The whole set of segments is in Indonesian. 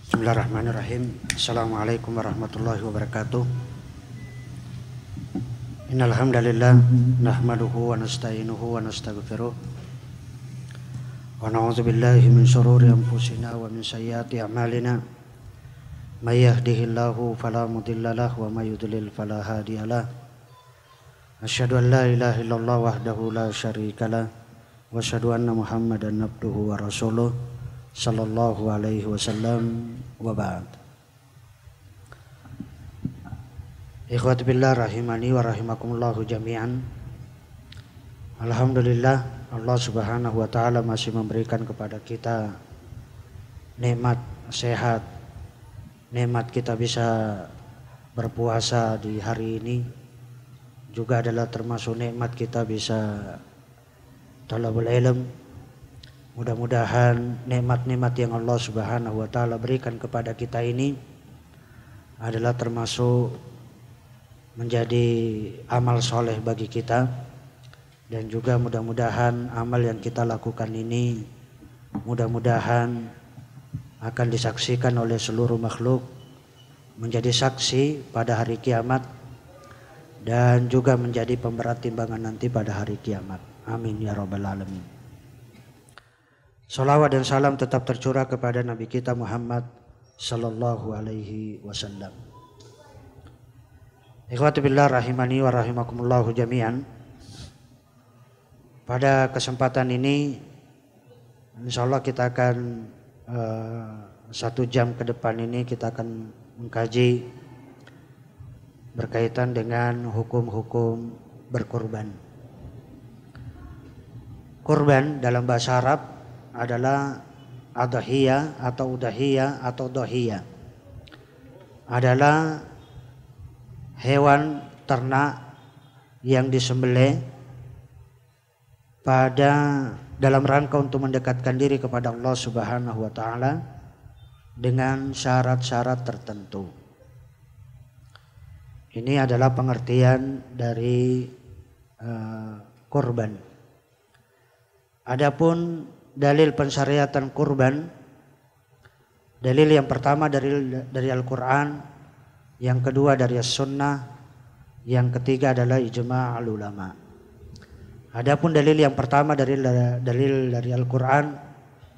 Bismillahirrahmanirrahim. Assalamualaikum warahmatullahi wabarakatuh. Innal hamdalillah nahmaduhu wa nasta'inuhu wa nastaghfiruh wa na'udzu billahi min shururi anfusina wa min sayyiati a'malina. May yahdihillahu fala mudilla lahu wa may yudlil fala hadiyalah. Asyhadu an la ilaha illallah wahdahu la syarikalah wa asyhadu anna Muhammadan abduhu wa rasuluh sallallahu alaihi wasallam wa ba'd. Ikhwati billah rahimani wa rahimakumullahu jami'an. Alhamdulillah, Allah Subhanahu wa taala masih memberikan kepada kita nikmat sehat, nikmat kita bisa berpuasa di hari ini, juga adalah termasuk nikmat kita bisa talabul ilm. Mudah-mudahan nikmat-nikmat yang Allah Subhanahu wa taala berikan kepada kita ini adalah termasuk menjadi amal soleh bagi kita, dan juga mudah-mudahan amal yang kita lakukan ini mudah-mudahan akan disaksikan oleh seluruh makhluk menjadi saksi pada hari kiamat, dan juga menjadi pemberat timbangan nanti pada hari kiamat. Amin ya rabbal alamin. Salawat dan salam tetap tercurah kepada Nabi kita Muhammad sallallahu alaihi wasallam. Ikhwati billah rahimani wa rahimakumullahu jami'an. Pada kesempatan ini insyaallah kita akan 1 jam ke depan ini kita akan mengkaji berkaitan dengan hukum-hukum berkurban. Kurban dalam bahasa Arab adalah adhiyah atau udahiyah atau dohiyah. Adalah hewan ternak yang disembelih dalam rangka untuk mendekatkan diri kepada Allah Subhanahu wa taala dengan syarat-syarat tertentu. Ini adalah pengertian dari kurban. Adapun dalil pensyariatan kurban, dalil yang pertama dari Al-Quran, yang kedua dari As-Sunnah, yang ketiga adalah ijma' al-ulama. Adapun dalil yang pertama dari Al-Quran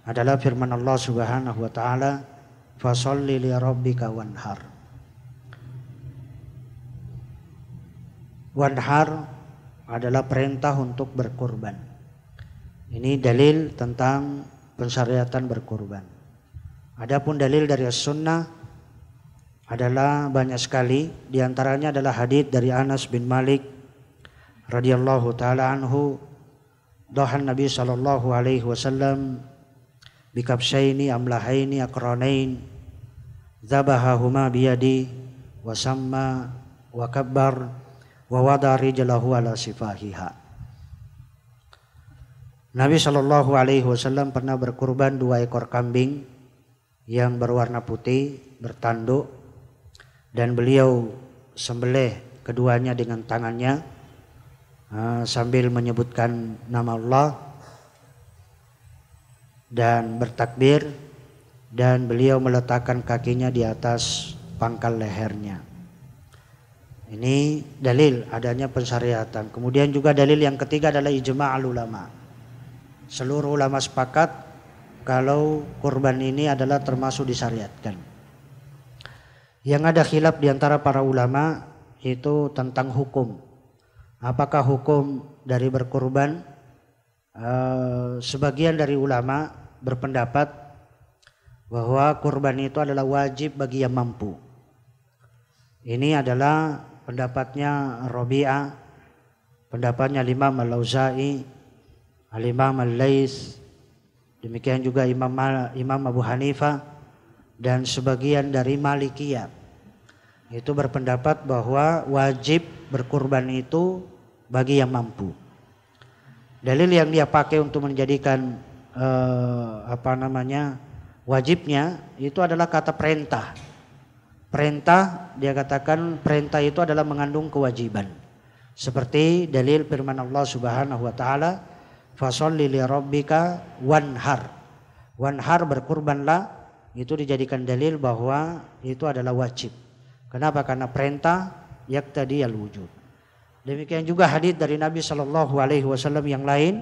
adalah firman Allah Subhanahu wa taala, fasholli li rabbika wanhar. Wanhar adalah perintah untuk berkurban. Ini dalil tentang pensyariatan berkurban. Adapun dalil dari As-Sunnah adalah banyak sekali. Di antaranya adalah hadits dari Anas bin Malik radhiyallahu taala anhu, dhahan Nabi sallallahu alaihi wasallam bikabsyaini amlahaini aqranain dzabahahuma biyadi wa samma wa kabbar wa wada rijlahu ala sifahiha. Nabi Shallallahu Alaihi Wasallam pernah berkurban 2 ekor kambing yang berwarna putih bertanduk, dan beliau sembelih keduanya dengan tangannya sambil menyebutkan nama Allah dan bertakbir, dan beliau meletakkan kakinya di atas pangkal lehernya. Ini dalil adanya pensyariatan. Kemudian juga dalil yang ketiga adalah ijma' al-ulama. Seluruh ulama sepakat kalau kurban ini adalah termasuk disyariatkan. Yang ada khilaf di antara para ulama itu tentang hukum. Apakah hukum dari berkurban? Sebagian dari ulama berpendapat bahwa kurban itu adalah wajib bagi yang mampu. Ini adalah pendapatnya Rabi'ah, pendapatnya Imam Al-Auza'i, Al-Imam Al-Laits, demikian juga Imam Abu Hanifah, dan sebagian dari Malikiyah. Itu berpendapat bahwa wajib berkurban itu bagi yang mampu. Dalil yang dia pakai untuk menjadikan wajibnya itu adalah kata perintah. Perintah, dia katakan perintah itu adalah mengandung kewajiban. Seperti dalil firman Allah Subhanahu wa taala, fasholli li rabbika wanhar. Wanhar berkurbanlah itu dijadikan dalil bahwa itu adalah wajib. Kenapa? Karena perintah yaqtadi al-wujub. Demikian juga hadits dari Nabi sallallahu alaihi wasallam yang lain,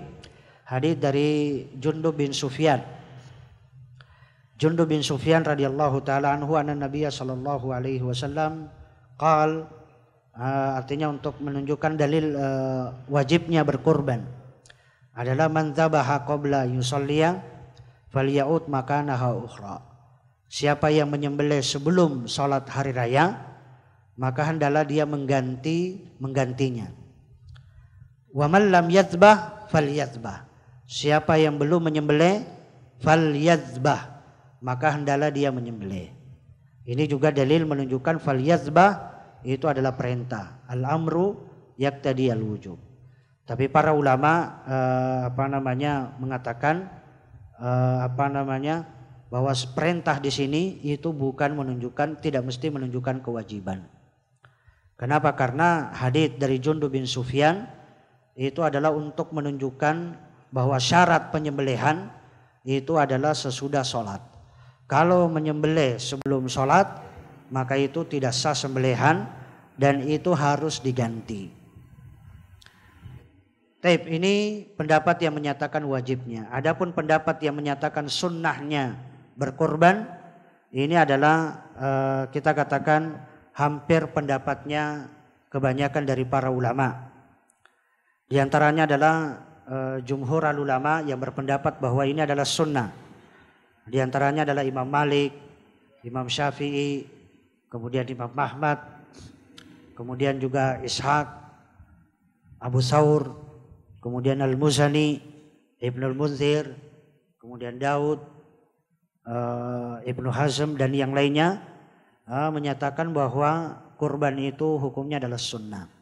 hadits dari Jundub bin Sufyan. Jundub bin Sufyan radhiyallahu taala anhu anna Nabiy sallallahu alaihi wasallam qal, artinya untuk menunjukkan dalil wajibnya berkurban adalah man dzabaha qabla yusalliya falya'ud makanaha ukhra. Siapa yang menyembelih sebelum salat hari raya, maka hendaklah dia menggantinya. Wa man lam yadzbah falyadzbah. Siapa yang belum menyembelih falyadzbah, maka hendaklah dia menyembelih. Ini juga dalil menunjukkan falyadzbah itu adalah perintah. Al-amru yaqtadi al-wujub. Tapi para ulama mengatakan bahwa perintah di sini itu bukan menunjukkan, tidak mesti menunjukkan kewajiban. Kenapa? Karena hadits dari Jundub bin Sufyan itu adalah untuk menunjukkan bahwa syarat penyembelihan itu adalah sesudah sholat. Kalau menyembelih sebelum sholat, maka itu tidak sah sembelihan dan itu harus diganti. Taib, ini pendapat yang menyatakan wajibnya. Adapun pendapat yang menyatakan sunnahnya berkorban, ini adalah kita katakan hampir pendapatnya kebanyakan dari para ulama. Di antaranya adalah jumhur ulama yang berpendapat bahwa ini adalah sunnah. Di antaranya adalah Imam Malik, Imam Syafi'i, kemudian Imam Ahmad, kemudian juga Ishaq, Abu Thawr, kemudian Al-Muzani, Ibnul Munzir, kemudian Daud, Ibnu Hazm dan yang lainnya menyatakan bahwa kurban itu hukumnya adalah sunnah.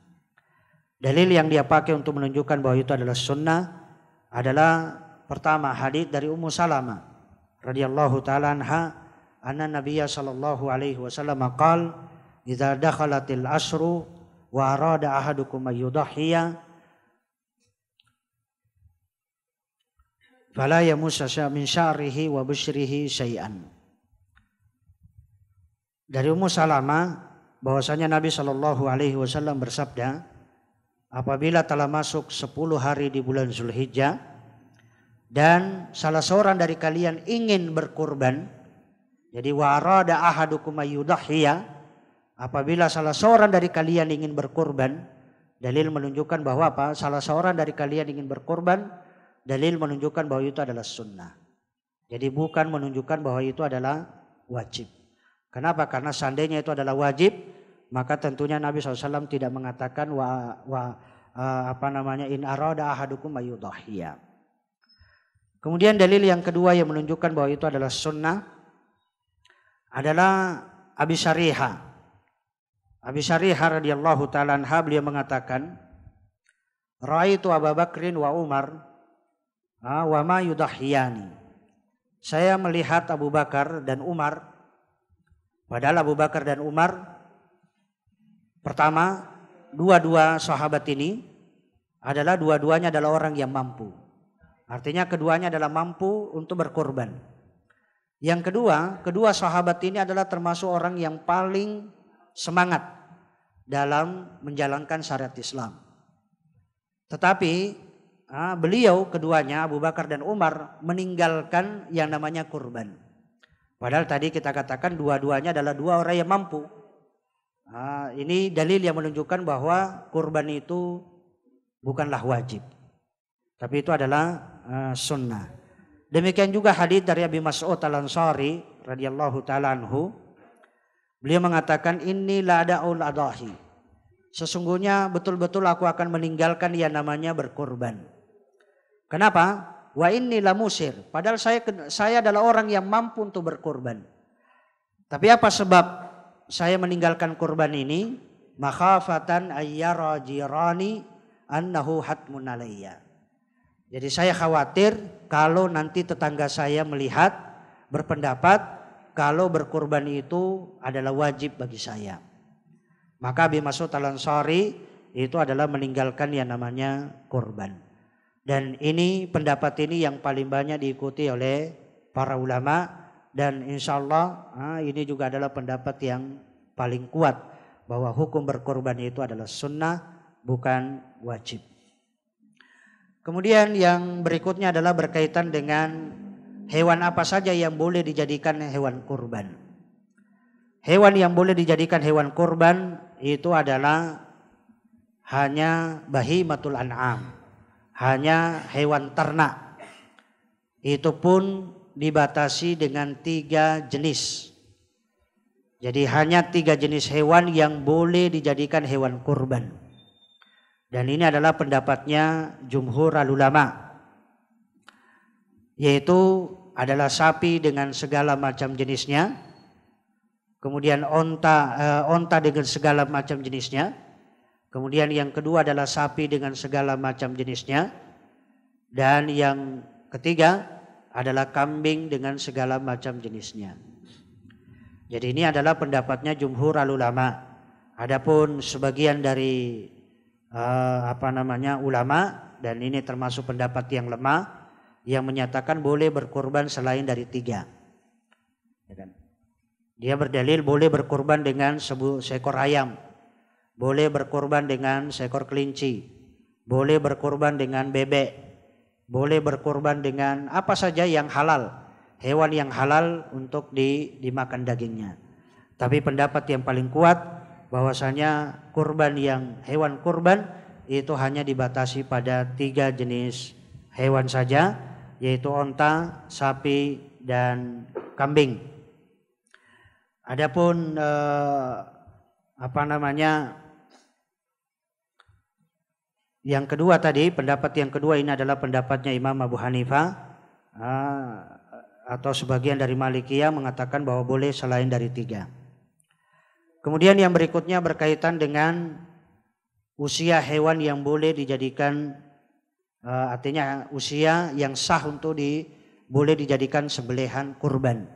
Dalil yang dia pakai untuk menunjukkan bahwa itu adalah sunnah adalah pertama hadits dari Ummu Salamah radhiyallahu taala anha anna Nabiyya sallallahu alaihi wasallam qala idza dakhalatil ashru wa arada ahadukum ayyudhiya fala yamussa min sya'rihi wa busyrihi syai'an. Dari Ummu Salamah bahwasanya Nabi sallallahu alaihi wasallam bersabda, apabila telah masuk 10 hari di bulan Zulhijjah dan salah seorang dari kalian ingin berkurban, jadi wa arada ahadukum ayyudhiya, apabila salah seorang dari kalian ingin berkurban, dalil menunjukkan bahwa apa? Salah seorang dari kalian ingin berkurban, dalil menunjukkan bahwa itu adalah sunnah. Jadi bukan menunjukkan bahwa itu adalah wajib. Kenapa? Karena seandainya itu adalah wajib, maka tentunya Nabi SAW tidak mengatakan in arada ahadukum ayyudhiya. Kemudian dalil yang kedua yang menunjukkan bahwa itu adalah sunnah adalah Abi Syarihah. Abi Syarihah radhiyallahu ta'ala anha, beliau mengatakan, Ra'aitu Abu Bakrin wa Umar wa ma yudhiyani. Saya melihat Abu Bakar dan Umar, padahal Abu Bakar dan Umar pertama, dua-dua sahabat ini adalah dua-duanya adalah orang yang mampu. Artinya keduanya adalah mampu untuk berkorban. Yang kedua, kedua sahabat ini adalah termasuk orang yang paling semangat dalam menjalankan syariat Islam. Tetapi beliau keduanya, Abu Bakar dan Umar, meninggalkan yang namanya kurban. Padahal tadi kita katakan dua-duanya adalah dua orang yang mampu. Ini dalil yang menunjukkan bahwa kurban itu bukanlah wajib, tapi itu adalah sunnah. Demikian juga hadits dari Abi Mas'ud Al-Ansari radhiyallahu taala anhu, beliau mengatakan inni la da'ul adahi, sesungguhnya betul-betul aku akan meninggalkan yang namanya berkurban. Kenapa? Wa inni la musir, padahal saya adalah orang yang mampu untuk berkurban. Tapi apa sebab saya meninggalkan kurban ini? Makhafatan ayyara jirani annahu hatmun alayya. Jadi saya khawatir kalau nanti tetangga saya melihat, berpendapat kalau berkurban itu adalah wajib bagi saya. Maka Abi Mas'ud Al-Ansari itu adalah meninggalkan yang namanya kurban. Dan ini pendapat ini yang paling banyak diikuti oleh para ulama dan insya Allah ini juga adalah pendapat yang paling kuat bahwa hukum berkorban itu adalah sunnah bukan wajib. Kemudian yang berikutnya adalah berkaitan dengan hewan apa saja yang boleh dijadikan hewan kurban. Hewan yang boleh dijadikan hewan kurban itu adalah hanya bahimatul an'am, hanya hewan ternak. Itu pun dibatasi dengan 3 jenis. Jadi hanya 3 jenis hewan yang boleh dijadikan hewan kurban. Dan ini adalah pendapatnya jumhur ulama, yaitu adalah sapi dengan segala macam jenisnya, kemudian onta dengan segala macam jenisnya, kemudian yang kedua adalah sapi dengan segala macam jenisnya, dan yang ketiga adalah kambing dengan segala macam jenisnya. Jadi ini adalah pendapatnya jumhur ulama. Adapun sebagian dari ulama, dan ini termasuk pendapat yang lemah, yang menyatakan boleh berkorban selain dari 3. Ya kan? Dia berdalil boleh berkorban dengan seekor ayam, boleh berkorban dengan seekor kelinci, boleh berkorban dengan bebek, boleh berkorban dengan apa saja yang halal, hewan yang halal untuk dimakan dagingnya. Tapi pendapat yang paling kuat bahwasanya hewan kurban itu hanya dibatasi pada 3 jenis hewan saja, yaitu onta, sapi, dan kambing. Adapun yang kedua tadi, pendapat yang kedua ini adalah pendapatnya Imam Abu Hanifah atau sebagian dari Malikiyah mengatakan bahwa boleh selain dari 3. Kemudian yang berikutnya berkaitan dengan usia hewan yang boleh dijadikan, artinya usia yang sah untuk boleh dijadikan sembelihan kurban.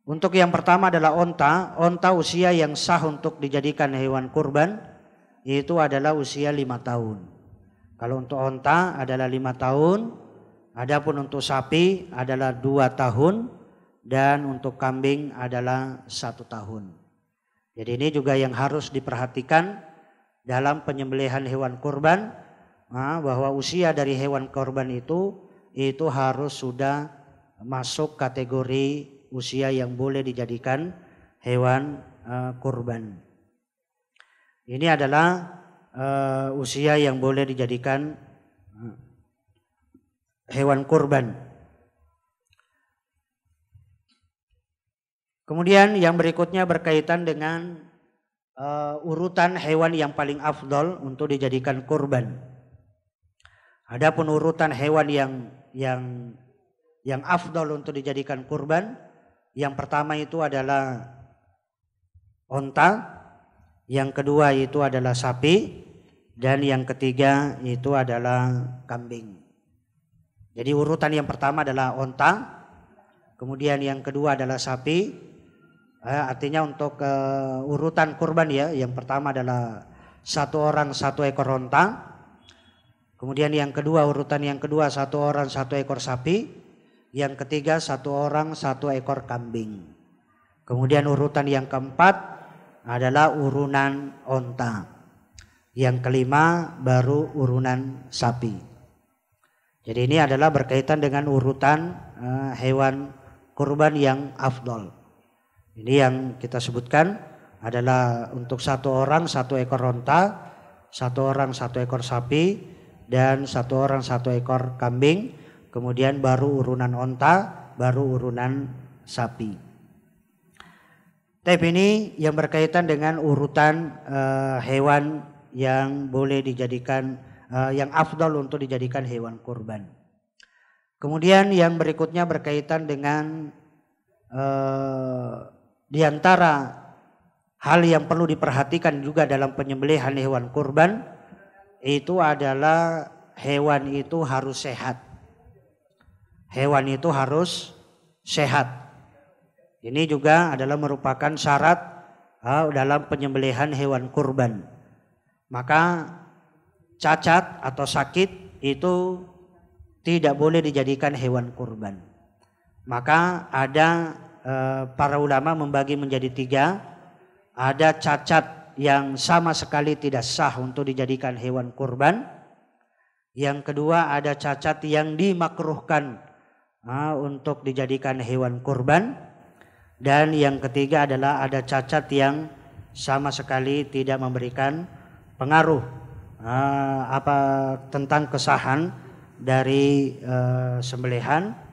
Untuk yang pertama adalah onta usia yang sah untuk dijadikan hewan kurban itu adalah usia 5 tahun. Kalau untuk onta adalah 5 tahun, adapun untuk sapi adalah 2 tahun, dan untuk kambing adalah 1 tahun. Jadi ini juga yang harus diperhatikan dalam penyembelihan hewan kurban, bahwa usia dari hewan kurban itu harus sudah masuk kategori usia yang boleh dijadikan hewan kurban. Ini adalah usia yang boleh dijadikan hewan kurban. Kemudian yang berikutnya berkaitan dengan urutan hewan yang paling afdol untuk dijadikan kurban. Adapun urutan hewan yang afdol untuk dijadikan kurban, yang pertama itu adalah onta, yang kedua itu adalah sapi, dan yang ketiga itu adalah kambing. Jadi urutan yang pertama adalah onta, kemudian yang kedua adalah sapi. Artinya untuk urutan kurban ya, yang pertama adalah 1 orang 1 ekor onta, kemudian yang kedua urutan yang kedua 1 orang 1 ekor sapi, yang ketiga 1 orang 1 ekor kambing. Kemudian urutan yang keempat adalah urunan onta. Yang kelima baru urunan sapi. Jadi ini adalah berkaitan dengan urutan hewan kurban yang afdol. Ini yang kita sebutkan adalah untuk 1 orang 1 ekor onta, 1 orang 1 ekor sapi, dan 1 orang 1 ekor kambing. Kemudian baru urunan onta, baru urunan sapi. Tapi ini yang berkaitan dengan urutan hewan yang boleh dijadikan, yang afdal untuk dijadikan hewan kurban. Kemudian yang berikutnya berkaitan dengan di antara hal yang perlu diperhatikan juga dalam penyembelihan hewan kurban itu adalah hewan itu harus sehat. Hewan itu harus sehat. Ini juga adalah merupakan syarat dalam penyembelihan hewan kurban. Maka cacat atau sakit itu tidak boleh dijadikan hewan kurban. Maka ada para ulama membagi menjadi 3. Ada cacat yang sama sekali tidak sah untuk dijadikan hewan kurban. Yang kedua ada cacat yang dimakruhkan untuk dijadikan hewan kurban. Dan yang ketiga adalah ada cacat yang sama sekali tidak memberikan pengaruh tentang kesahan dari sembelihan.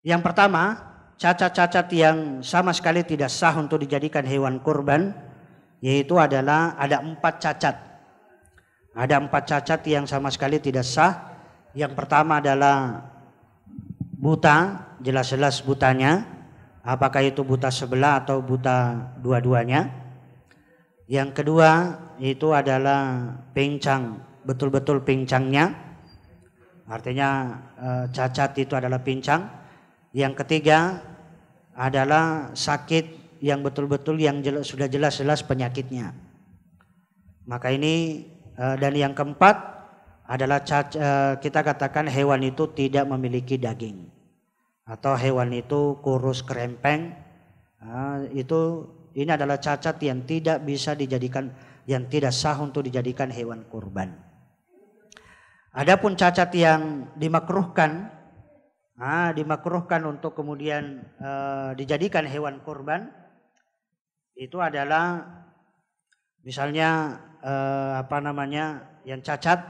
Yang pertama, cacat-cacat yang sama sekali tidak sah untuk dijadikan hewan kurban, yaitu adalah ada 4 cacat. Ada 4 cacat yang sama sekali tidak sah. Yang pertama adalah buta, jelas-jelas butanya. Apakah itu buta sebelah atau buta dua-duanya. Yang kedua itu adalah pincang, betul-betul pincangnya. Artinya cacat itu adalah pincang. Yang ketiga adalah sakit yang betul-betul yang sudah jelas-jelas penyakitnya. Maka ini dan yang keempat adalah kita katakan hewan itu tidak memiliki daging atau hewan itu kurus kerempeng. Ini adalah cacat yang tidak bisa dijadikan, yang tidak sah untuk dijadikan hewan kurban. Adapun cacat yang dimakruhkan untuk kemudian dijadikan hewan kurban, itu adalah misalnya yang cacat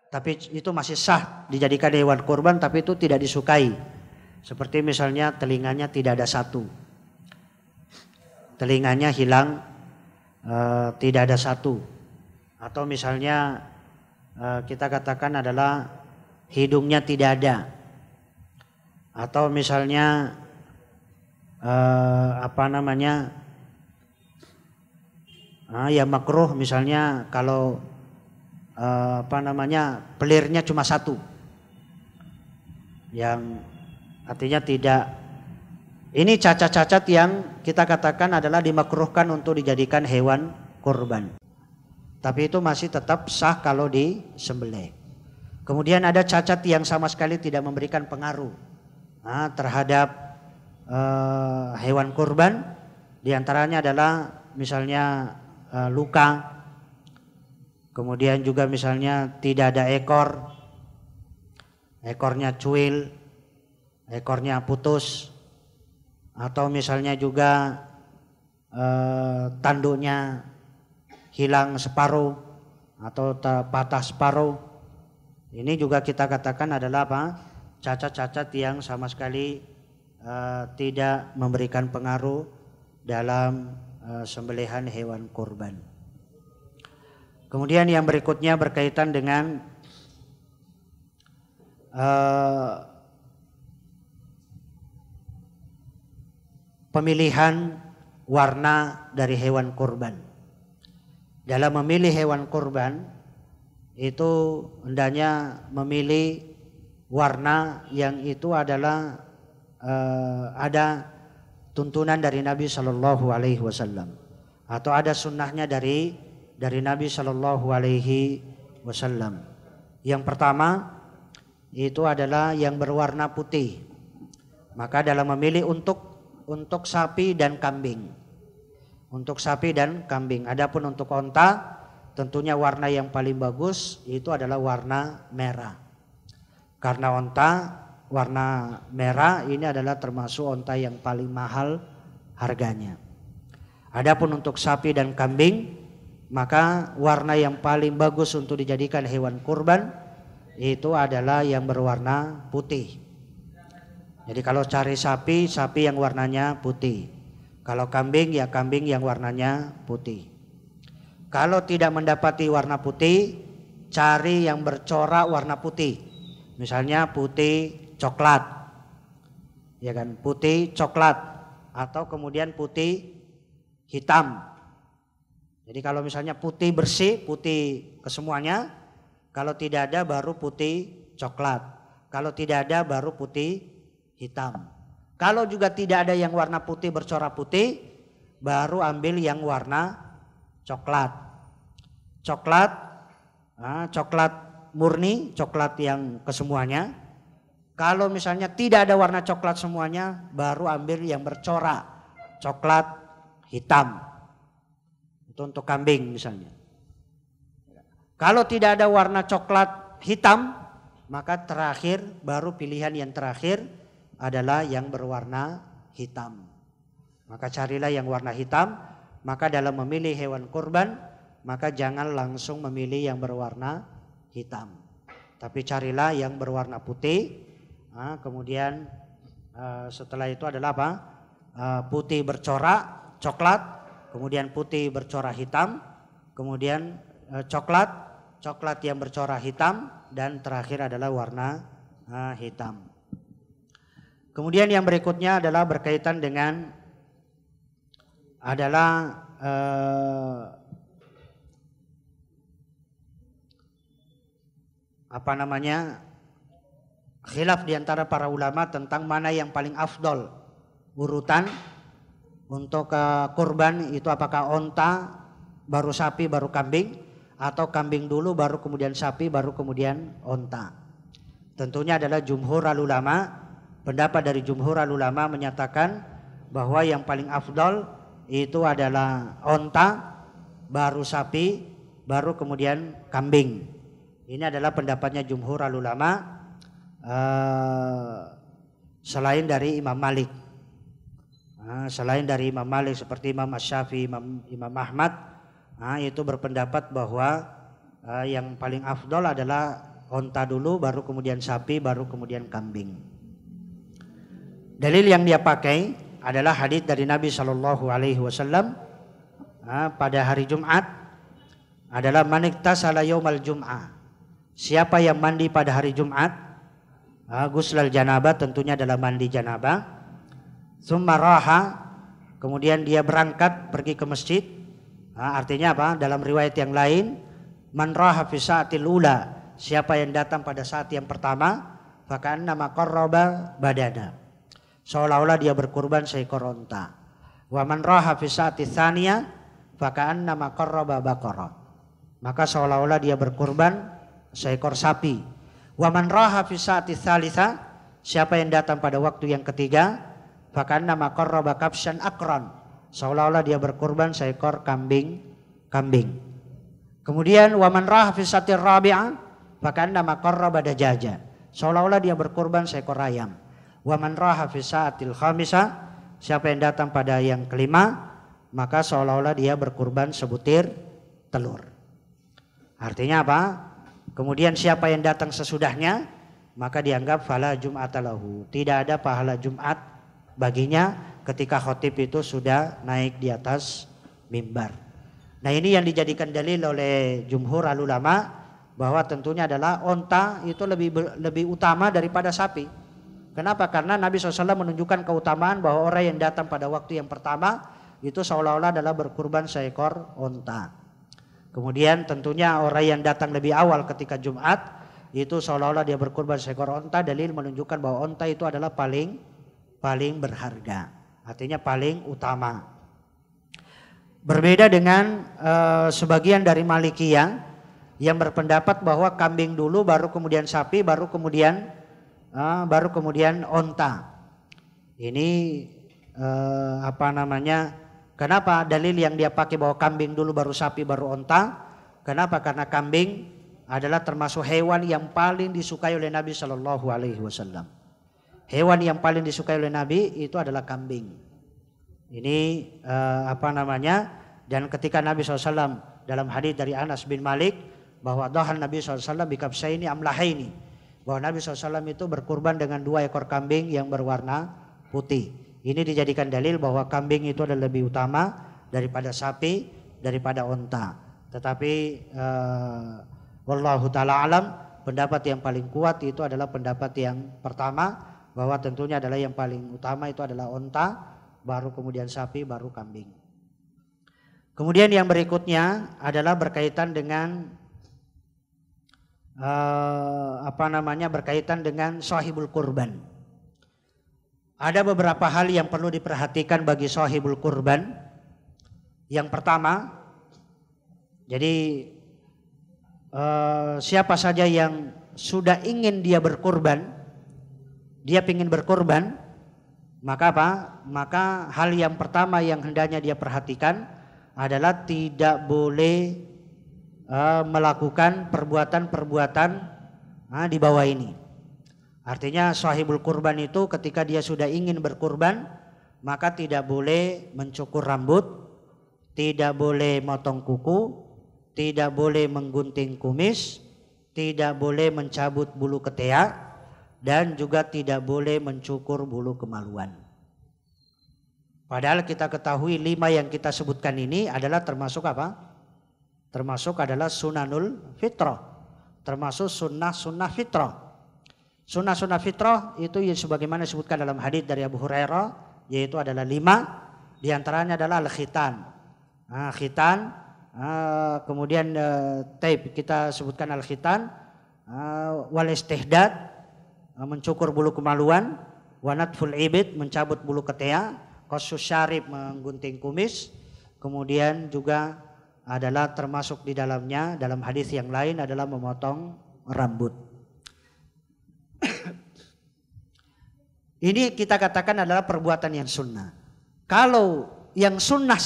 tapi itu masih sah dijadikan hewan kurban tapi itu tidak disukai. Seperti misalnya telinganya tidak ada satu, telinganya hilang, tidak ada satu, atau misalnya kita katakan adalah hidungnya tidak ada. Atau misalnya yang makruh misalnya kalau pelirnya cuma satu, yang artinya tidak. Ini cacat-cacat yang kita katakan adalah dimakruhkan untuk dijadikan hewan kurban, tapi itu masih tetap sah kalau disembelih. Kemudian ada cacat yang sama sekali tidak memberikan pengaruh terhadap hewan kurban. Di antaranya adalah misalnya luka, kemudian juga misalnya tidak ada ekor, ekornya cuil, ekornya putus, atau misalnya juga tanduknya hilang separuh atau patah separuh. Ini juga kita katakan adalah cacat-cacat yang sama sekali tidak memberikan pengaruh dalam sembelihan hewan kurban. Kemudian yang berikutnya berkaitan dengan pemilihan warna dari hewan kurban. Dalam memilih hewan kurban itu hendaknya memilih warna yang itu adalah ada tuntunan dari Nabi Shallallahu Alaihi Wasallam atau ada sunnahnya dari Nabi Shallallahu Alaihi Wasallam. Yang pertama itu adalah yang berwarna putih. Maka dalam memilih untuk sapi dan kambing, Adapun untuk onta tentunya warna yang paling bagus itu adalah warna merah. Karena onta warna merah ini adalah termasuk onta yang paling mahal harganya. Adapun untuk sapi dan kambing, maka warna yang paling bagus untuk dijadikan hewan kurban itu adalah yang berwarna putih. Jadi kalau cari sapi yang warnanya putih. Kalau kambing, ya kambing yang warnanya putih. Kalau tidak mendapati warna putih, cari yang bercorak warna putih. Misalnya putih coklat, ya kan, putih coklat, atau kemudian putih hitam. Jadi kalau misalnya putih bersih, putih kesemuanya, kalau tidak ada baru putih coklat, kalau tidak ada baru putih hitam. Kalau juga tidak ada yang warna putih bercorak putih, baru ambil yang warna coklat. coklat, coklat murni, coklat yang kesemuanya. Kalau misalnya tidak ada warna coklat semuanya, baru ambil yang bercorak, coklat hitam. Itu untuk kambing misalnya. Kalau tidak ada warna coklat hitam, maka terakhir, baru pilihan yang terakhir adalah yang berwarna hitam. Maka carilah yang warna hitam. Maka dalam memilih hewan kurban, maka jangan langsung memilih yang berwarna hitam, tapi carilah yang berwarna putih. Kemudian setelah itu adalah apa? Putih bercorak coklat, kemudian putih bercorak hitam, kemudian coklat yang bercorak hitam, dan terakhir adalah warna hitam. Kemudian yang berikutnya adalah berkaitan dengan khilaf diantara para ulama tentang mana yang paling afdol urutan untuk kurban itu, apakah onta baru sapi baru kambing, atau kambing dulu baru kemudian sapi baru kemudian onta. Tentunya adalah jumhur ulama, pendapat dari jumhur ulama menyatakan bahwa yang paling afdol itu adalah onta, baru sapi, baru kemudian kambing. Ini adalah pendapatnya jumhur ulama, selain dari Imam Malik. Selain dari Imam Malik seperti Imam Asy-Syafi'i, Imam Ahmad, itu berpendapat bahwa yang paling afdol adalah onta dulu, baru kemudian sapi, baru kemudian kambing. Dalil yang dia pakai adalah hadits dari Nabi Shallallahu Alaihi Wasallam pada hari Jumat adalah man iktasala yaumal jum'ah. Siapa yang mandi pada hari Jumat, guslal janabah, tentunya adalah mandi janabah. Tsumma raha, kemudian dia berangkat pergi ke masjid. Artinya apa? Dalam riwayat yang lain, man raha fi sa'atil ula, siapa yang datang pada saat yang pertama, faka'annama qarraba badana, seolah-olah dia berkurban seekor onta. Wa man raha fi sa'ati tsaniyah faka'annama qarraba baqarah, maka seolah-olah dia berkurban seekor sapi. Wa man raha fi sa'ati tsalitsah, siapa yang datang pada waktu yang ketiga, faka'annama qarraba kabshan aqran, seolah-olah dia berkurban seekor kambing. Kemudian wa man raha fi sa'ati rabi'ah faka'annama qarraba dajaja, seolah-olah dia berkurban seekor ayam. Wa man raha fi sa'atil khamisah, siapa yang datang pada yang kelima, maka seolah-olah dia berkurban sebutir telur. Artinya apa? Kemudian siapa yang datang sesudahnya, maka dianggap fala jum'ata lahu, tidak ada pahala Jumat baginya ketika khatib itu sudah naik di atas mimbar. Nah, ini yang dijadikan dalil oleh jumhur ulama bahwa tentunya adalah onta itu lebih utama daripada sapi. Kenapa? Karena Nabi SAW menunjukkan keutamaan bahwa orang yang datang pada waktu yang pertama itu seolah-olah adalah berkurban seekor onta. Kemudian tentunya orang yang datang lebih awal ketika Jumat itu seolah-olah dia berkurban seekor onta. Dalil menunjukkan bahwa onta itu adalah paling berharga, artinya paling utama. Berbeda dengan sebagian dari Malikiyah yang berpendapat bahwa kambing dulu, baru kemudian sapi, baru kemudian onta. Ini kenapa dalil yang dia pakai bahwa kambing dulu baru sapi baru onta? Kenapa? Karena kambing adalah termasuk hewan yang paling disukai oleh Nabi Shallallahu Alaihi Wasallam. Hewan yang paling disukai oleh Nabi itu adalah kambing. Ini dan ketika Nabi SAW dalam hadis dari Anas bin Malik bahwa dhahan Nabi SAW bikabsaini amlahaini, bahwa Nabi SAW itu berkurban dengan 2 ekor kambing yang berwarna putih. Ini dijadikan dalil bahwa kambing itu adalah lebih utama daripada sapi, daripada onta. Tetapi wallahu ta'ala alam, pendapat yang paling kuat itu adalah pendapat yang pertama, bahwa tentunya adalah yang paling utama itu adalah onta, baru kemudian sapi, baru kambing. Kemudian yang berikutnya adalah berkaitan dengan berkaitan dengan sahibul kurban. Ada beberapa hal yang perlu diperhatikan bagi sahibul kurban. Yang pertama, jadi siapa saja yang sudah ingin dia berkorban, dia ingin berkorban, maka apa? Maka hal yang pertama yang hendaknya dia perhatikan adalah tidak boleh melakukan perbuatan-perbuatan di bawah ini. Artinya sahibul kurban itu ketika dia sudah ingin berkurban, maka tidak boleh mencukur rambut, tidak boleh motong kuku, tidak boleh menggunting kumis, tidak boleh mencabut bulu ketiak, dan juga tidak boleh mencukur bulu kemaluan. Padahal kita ketahui 5 yang kita sebutkan ini adalah termasuk apa? Termasuk adalah sunanul fitrah, termasuk sunnah-sunnah fitrah. Sunnah-sunnah fitrah itu sebagaimana disebutkan dalam hadis dari Abu Hurairah, yaitu adalah 5. Di antaranya adalah al-khitan. Khitan, kemudian kita sebutkan al-khitan, wal istihdad, mencukur bulu kemaluan, wanatful ibid, mencabut bulu ketiak, qasus syarib, menggunting kumis, kemudian juga adalah termasuk di dalamnya dalam hadis yang lain adalah memotong rambut. Ini kita katakan adalah perbuatan yang sunnah. Kalau yang sunnah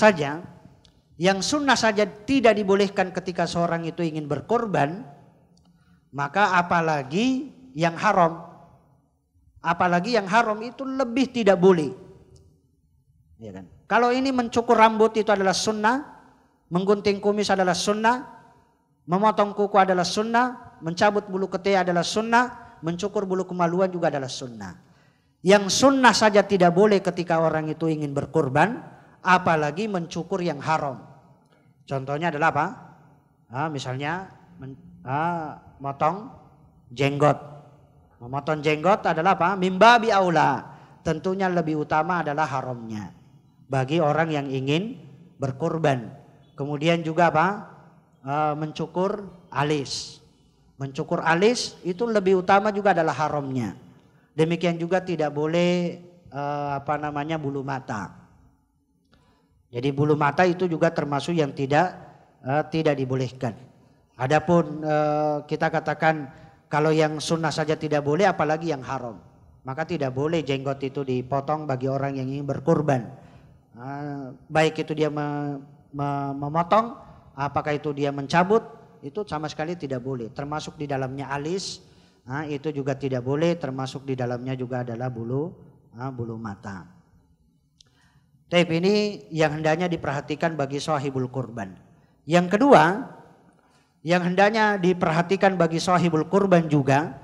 saja tidak dibolehkan ketika seorang itu ingin berkorban, maka apalagi yang haram. Apalagi yang haram itu lebih tidak boleh. Ya kan? Kalau ini mencukur rambut itu adalah sunnah, menggunting kumis adalah sunnah, memotong kuku adalah sunnah, mencabut bulu ketiak adalah sunnah, mencukur bulu kemaluan juga adalah sunnah. Yang sunnah saja tidak boleh ketika orang itu ingin berkorban, apalagi mencukur yang haram. Contohnya adalah apa? Misalnya motong jenggot. Memotong jenggot adalah apa? Mimbabi aula. Tentunya lebih utama adalah haramnya bagi orang yang ingin berkorban. Kemudian juga apa? Mencukur alis. Mencukur alis itu lebih utama juga adalah haramnya. Demikian juga tidak boleh bulu mata. Jadi bulu mata itu juga termasuk yang tidak dibolehkan. Adapun kita katakan kalau yang sunnah saja tidak boleh, apalagi yang haram. Maka tidak boleh jenggot itu dipotong bagi orang yang ingin berkurban. Baik itu dia memotong, apakah itu dia mencabut, itu sama sekali tidak boleh. Termasuk di dalamnya alis, itu juga tidak boleh. Termasuk di dalamnya juga adalah bulu mata. Tapi ini yang hendaknya diperhatikan bagi sahibul kurban. Yang kedua, yang hendaknya diperhatikan bagi sahibul kurban juga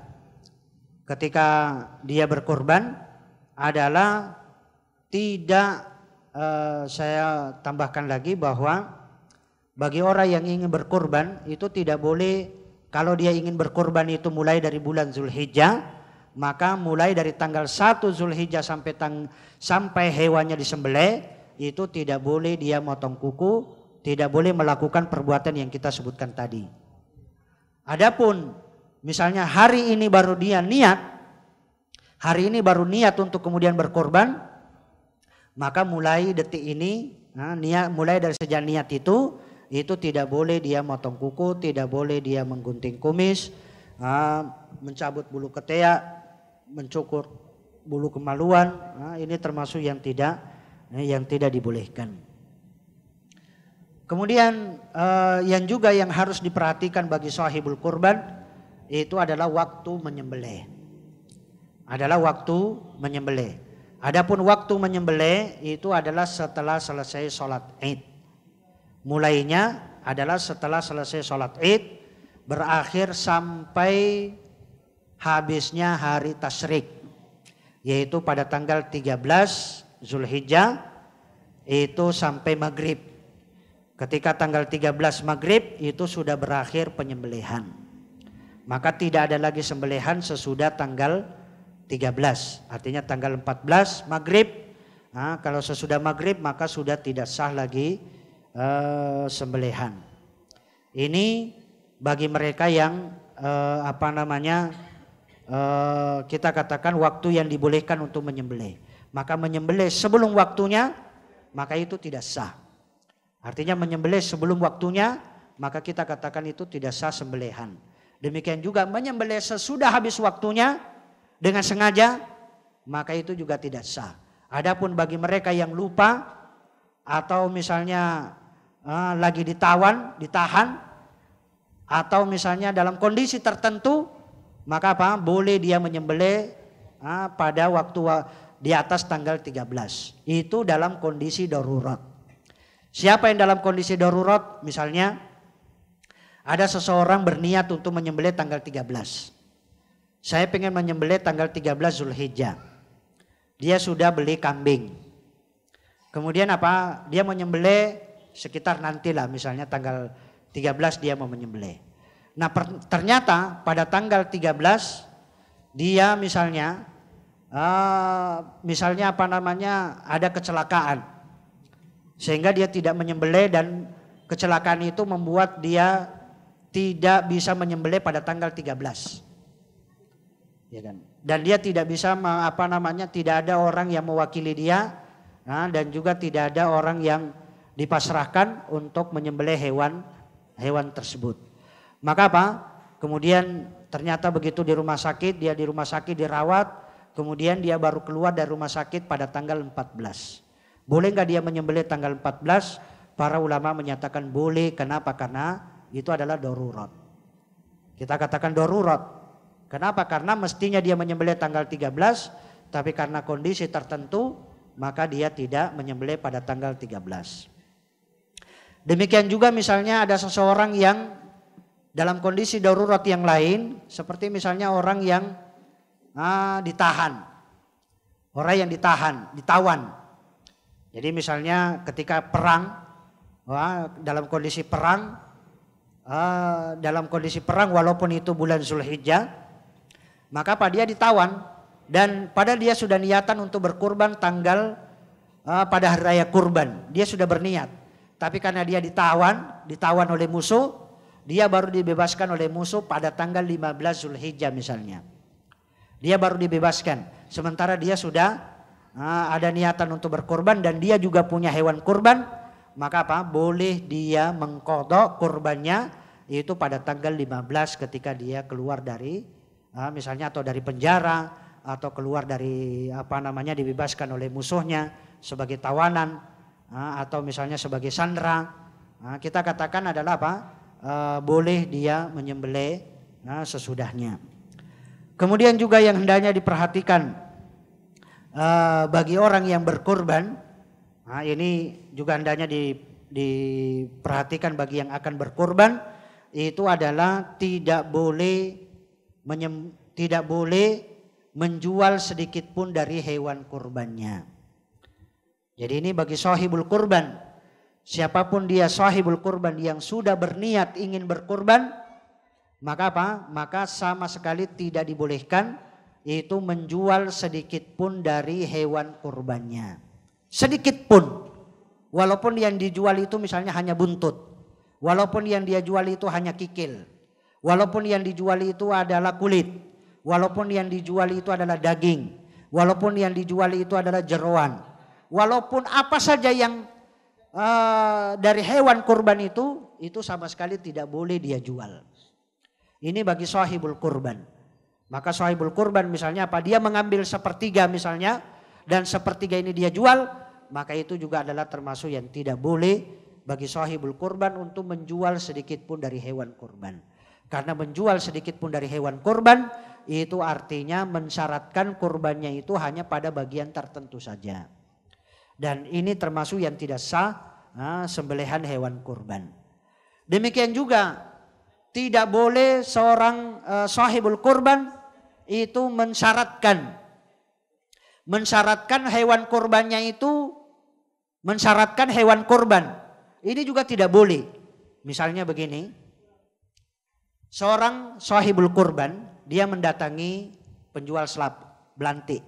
ketika dia berkurban adalah tidak, saya tambahkan lagi bahwa bagi orang yang ingin berkurban itu tidak boleh, kalau dia ingin berkurban itu mulai dari bulan Zulhijjah, maka mulai dari tanggal 1 Zulhijjah sampai hewannya disembelih itu tidak boleh dia motong kuku, tidak boleh melakukan perbuatan yang kita sebutkan tadi. Adapun misalnya hari ini baru dia niat, untuk kemudian berkorban, maka mulai detik ini, mulai dari sejak niat itu tidak boleh dia motong kuku, tidak boleh dia menggunting kumis, mencabut bulu ketiak, mencukur bulu kemaluan. Ini termasuk yang tidak dibolehkan. Kemudian yang juga yang harus diperhatikan bagi sahibul kurban itu adalah waktu menyembelih. Adapun waktu menyembelih itu adalah setelah selesai sholat Id. Mulainya adalah setelah selesai sholat Id, berakhir sampai habisnya hari tasyrik, yaitu pada tanggal 13 Zulhijjah itu sampai maghrib. Ketika tanggal 13 maghrib itu sudah berakhir penyembelihan. Maka tidak ada lagi sembelihan sesudah tanggal 13. Artinya tanggal 14 maghrib. Kalau sesudah maghrib maka sudah tidak sah lagi sembelihan. Ini bagi mereka yang kita katakan waktu yang dibolehkan untuk menyembelih. Maka menyembelih sebelum waktunya maka itu tidak sah. Artinya menyembelih sebelum waktunya maka kita katakan itu tidak sah sembelihan. Demikian juga menyembelih sesudah habis waktunya dengan sengaja, maka itu juga tidak sah. Adapun bagi mereka yang lupa atau misalnya lagi ditahan, atau misalnya dalam kondisi tertentu, maka apa? Boleh dia menyembelih pada waktu di atas tanggal 13. Itu dalam kondisi darurat. Siapa yang dalam kondisi darurat? Misalnya ada seseorang berniat untuk menyembelih tanggal 13. Saya pengen menyembelih tanggal 13 Zulhijjah. Dia sudah beli kambing. Kemudian apa? Dia menyembelih sekitar nantilah, misalnya tanggal 13 dia mau menyembelih. Nah ternyata pada tanggal 13 dia misalnya ada kecelakaan. Sehingga dia tidak menyembelih dan kecelakaan itu membuat dia tidak bisa menyembelih pada tanggal 13. Ya kan? Dan dia tidak bisa tidak ada orang yang mewakili dia, dan juga tidak ada orang yang dipasrahkan untuk menyembelih hewan tersebut. Maka apa? Kemudian ternyata begitu di rumah sakit, dia di rumah sakit dirawat, kemudian dia baru keluar dari rumah sakit pada tanggal 14. Boleh nggak dia menyembelih tanggal 14? Para ulama menyatakan boleh. Kenapa? Karena itu adalah darurat. Kita katakan darurat. Kenapa? Karena mestinya dia menyembelih tanggal 13, tapi karena kondisi tertentu, maka dia tidak menyembelih pada tanggal 13. Demikian juga misalnya ada seseorang yang dalam kondisi darurat yang lain, seperti misalnya orang yang ditahan. Orang yang ditawan. Jadi misalnya ketika perang, dalam kondisi perang walaupun itu bulan Zulhijjah, maka dia ditawan dan pada dia sudah niatan untuk berkurban pada hari raya kurban. Dia sudah berniat. Tapi karena dia ditawan oleh musuh, dia baru dibebaskan oleh musuh pada tanggal 15 Zulhijjah misalnya. Dia baru dibebaskan. Sementara dia sudah ada niatan untuk berkurban dan dia juga punya hewan kurban, maka boleh dia mengqadha kurbannya itu pada tanggal 15 ketika dia keluar dari misalnya atau dari penjara atau keluar dari dibebaskan oleh musuhnya sebagai tawanan atau misalnya sebagai sandera. Kita katakan adalah boleh dia menyembelih sesudahnya. Kemudian juga yang hendaknya diperhatikan bagi orang yang berkurban, ini juga hendaknya diperhatikan bagi yang akan berkurban, itu adalah tidak boleh menjual sedikit pun dari hewan kurbannya. Jadi ini bagi sahibul kurban, siapapun dia sahibul kurban yang sudah berniat ingin berkurban, maka sama sekali tidak dibolehkan itu menjual sedikit pun dari hewan kurbannya. Sedikit pun. Walaupun yang dijual itu misalnya hanya buntut. Walaupun yang dia jual itu hanya kikil. Walaupun yang dijual itu adalah kulit. Walaupun yang dijual itu adalah daging. Walaupun yang dijual itu adalah jeroan. Walaupun apa saja yang dari hewan kurban itu sama sekali tidak boleh dia jual. Ini bagi sahibul kurban. Maka sahibul kurban misalnya dia mengambil sepertiga misalnya dan sepertiga ini dia jual, maka itu juga adalah termasuk yang tidak boleh bagi sahibul kurban untuk menjual sedikit pun dari hewan kurban. Karena menjual sedikit pun dari hewan kurban itu artinya mensyaratkan kurbannya itu hanya pada bagian tertentu saja. Dan ini termasuk yang tidak sah sembelihan hewan kurban. Demikian juga tidak boleh seorang sahibul kurban itu mensyaratkan hewan kurbannya itu mensyaratkan hewan kurban. Ini juga tidak boleh. Misalnya begini, seorang sahibul kurban dia mendatangi penjual belantik.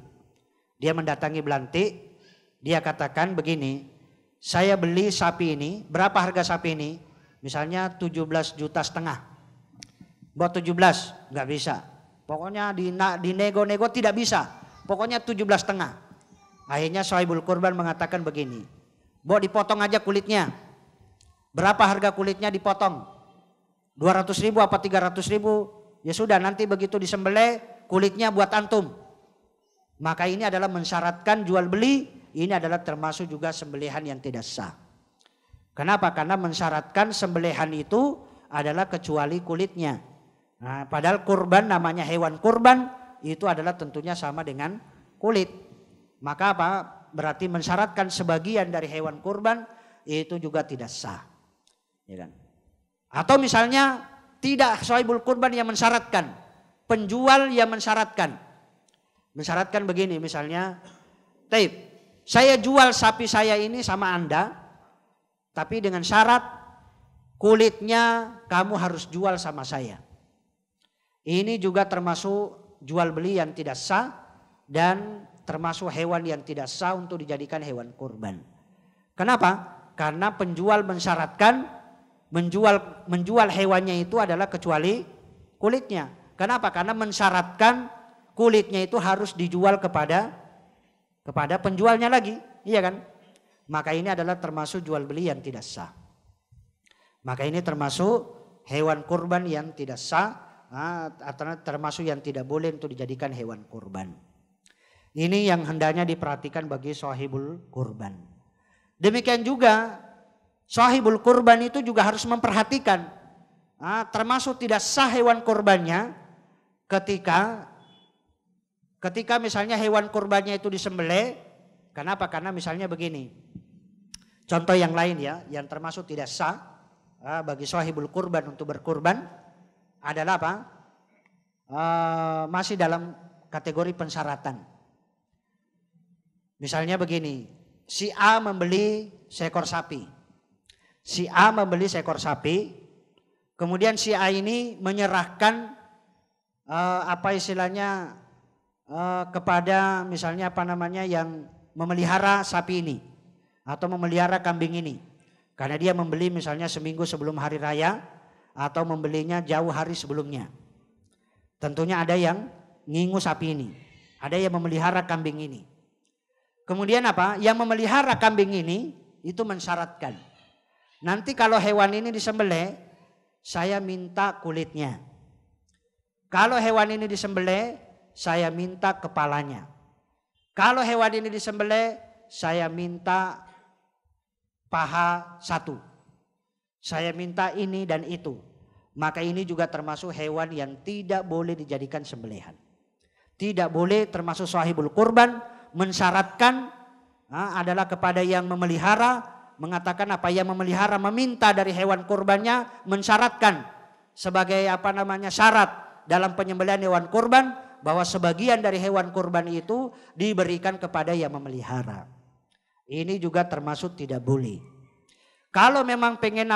Dia mendatangi belantik, dia katakan begini, saya beli sapi ini, berapa harga sapi ini? Misalnya 17,5 juta. Buat 17 nggak bisa. Pokoknya di nego-nego tidak bisa. Pokoknya 17,5. Akhirnya sahibul kurban mengatakan begini, "Bo, dipotong aja kulitnya. Berapa harga kulitnya dipotong?" 200.000 apa 300.000, ya sudah nanti begitu disembelih kulitnya buat antum. Maka ini adalah mensyaratkan jual beli, ini adalah termasuk juga sembelihan yang tidak sah. Kenapa? Karena mensyaratkan sembelihan itu adalah kecuali kulitnya. Nah, padahal kurban namanya hewan kurban itu adalah tentunya sama dengan kulit. Maka apa? Berarti mensyaratkan sebagian dari hewan kurban itu juga tidak sah. Ya kan? Atau misalnya tidak sahibul kurban yang mensyaratkan, penjual yang mensyaratkan. Mensyaratkan begini misalnya, taib, saya jual sapi saya ini sama Anda, tapi dengan syarat kulitnya kamu harus jual sama saya. Ini juga termasuk jual beli yang tidak sah dan termasuk hewan yang tidak sah untuk dijadikan hewan kurban. Kenapa? Karena penjual mensyaratkan menjual hewannya itu adalah kecuali kulitnya. Kenapa? Karena mensyaratkan kulitnya itu harus dijual kepada penjualnya lagi, iya kan? Maka ini adalah termasuk jual beli yang tidak sah. Maka ini termasuk hewan kurban yang tidak sah, atau termasuk yang tidak boleh untuk dijadikan hewan kurban. Ini yang hendaknya diperhatikan bagi sahibul kurban. Demikian juga sahibul kurban itu juga harus memperhatikan, termasuk tidak sah hewan kurbannya ketika misalnya hewan kurbannya itu disembelih. Kenapa? Karena misalnya begini, contoh yang lain ya, yang termasuk tidak sah bagi sahibul kurban untuk berkurban adalah apa? Masih dalam kategori pensyaratan. Misalnya begini, si A membeli seekor sapi. Si A membeli seekor sapi, kemudian si A ini menyerahkan kepada misalnya yang memelihara sapi ini atau memelihara kambing ini. Karena dia membeli misalnya seminggu sebelum hari raya atau membelinya jauh hari sebelumnya. Tentunya ada yang ngingu sapi ini, ada yang memelihara kambing ini. Kemudian apa? Yang memelihara kambing ini itu mensyaratkan, nanti kalau hewan ini disembelih, saya minta kulitnya. Kalau hewan ini disembelih, saya minta kepalanya. Kalau hewan ini disembelih, saya minta paha satu. Saya minta ini dan itu. Maka ini juga termasuk hewan yang tidak boleh dijadikan sembelihan. Tidak boleh, termasuk sahibul kurban mensyaratkan adalah kepada yang memelihara, mengatakan apa yang memelihara meminta dari hewan kurbannya, mensyaratkan sebagai syarat dalam penyembelihan hewan kurban bahwa sebagian dari hewan kurban itu diberikan kepada yang memelihara. Ini juga termasuk tidak boleh. Kalau memang pengen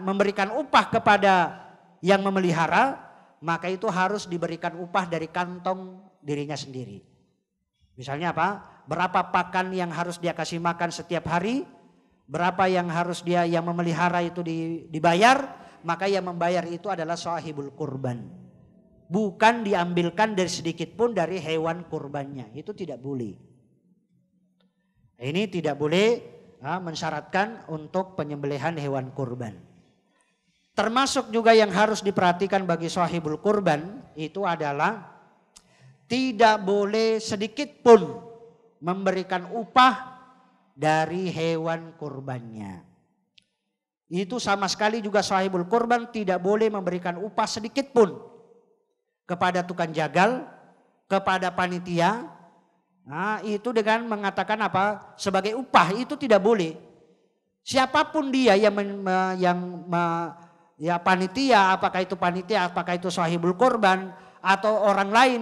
memberikan upah kepada yang memelihara, maka itu harus diberikan upah dari kantong dirinya sendiri. Misalnya apa? Berapa pakan yang harus dia kasih makan setiap hari, berapa yang harus dia yang memelihara itu dibayar, maka yang membayar itu adalah sahibul kurban. Bukan diambilkan dari sedikit pun dari hewan kurbannya. Itu tidak boleh. Ini tidak boleh mensyaratkan untuk penyembelihan hewan kurban. Termasuk juga yang harus diperhatikan bagi sahibul kurban itu adalah tidak boleh sedikit pun memberikan upah dari hewan kurbannya. Itu sama sekali juga sahibul kurban tidak boleh memberikan upah sedikit pun kepada tukang jagal, kepada panitia. Itu dengan mengatakan apa? Sebagai upah, itu tidak boleh. Siapapun dia panitia, apakah itu sahibul kurban atau orang lain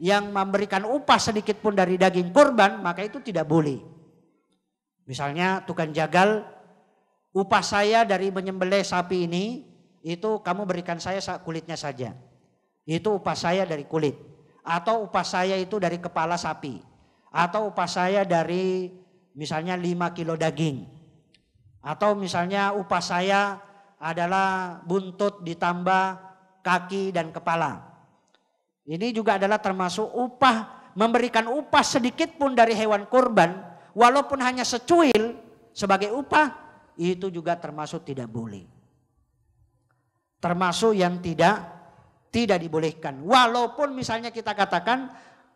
yang memberikan upah sedikit pun dari daging kurban, maka itu tidak boleh. Misalnya tukang jagal, upah saya dari menyembelih sapi ini, itu kamu berikan saya kulitnya saja. Itu upah saya dari kulit. Atau upah saya itu dari kepala sapi. Atau upah saya dari misalnya 5 kilo daging. Atau misalnya upah saya adalah buntut ditambah kaki dan kepala. Ini juga adalah termasuk upah, memberikan upah sedikit pun dari hewan kurban, walaupun hanya secuil sebagai upah, itu juga termasuk tidak boleh. termasuk yang tidak dibolehkan. Walaupun misalnya kita katakan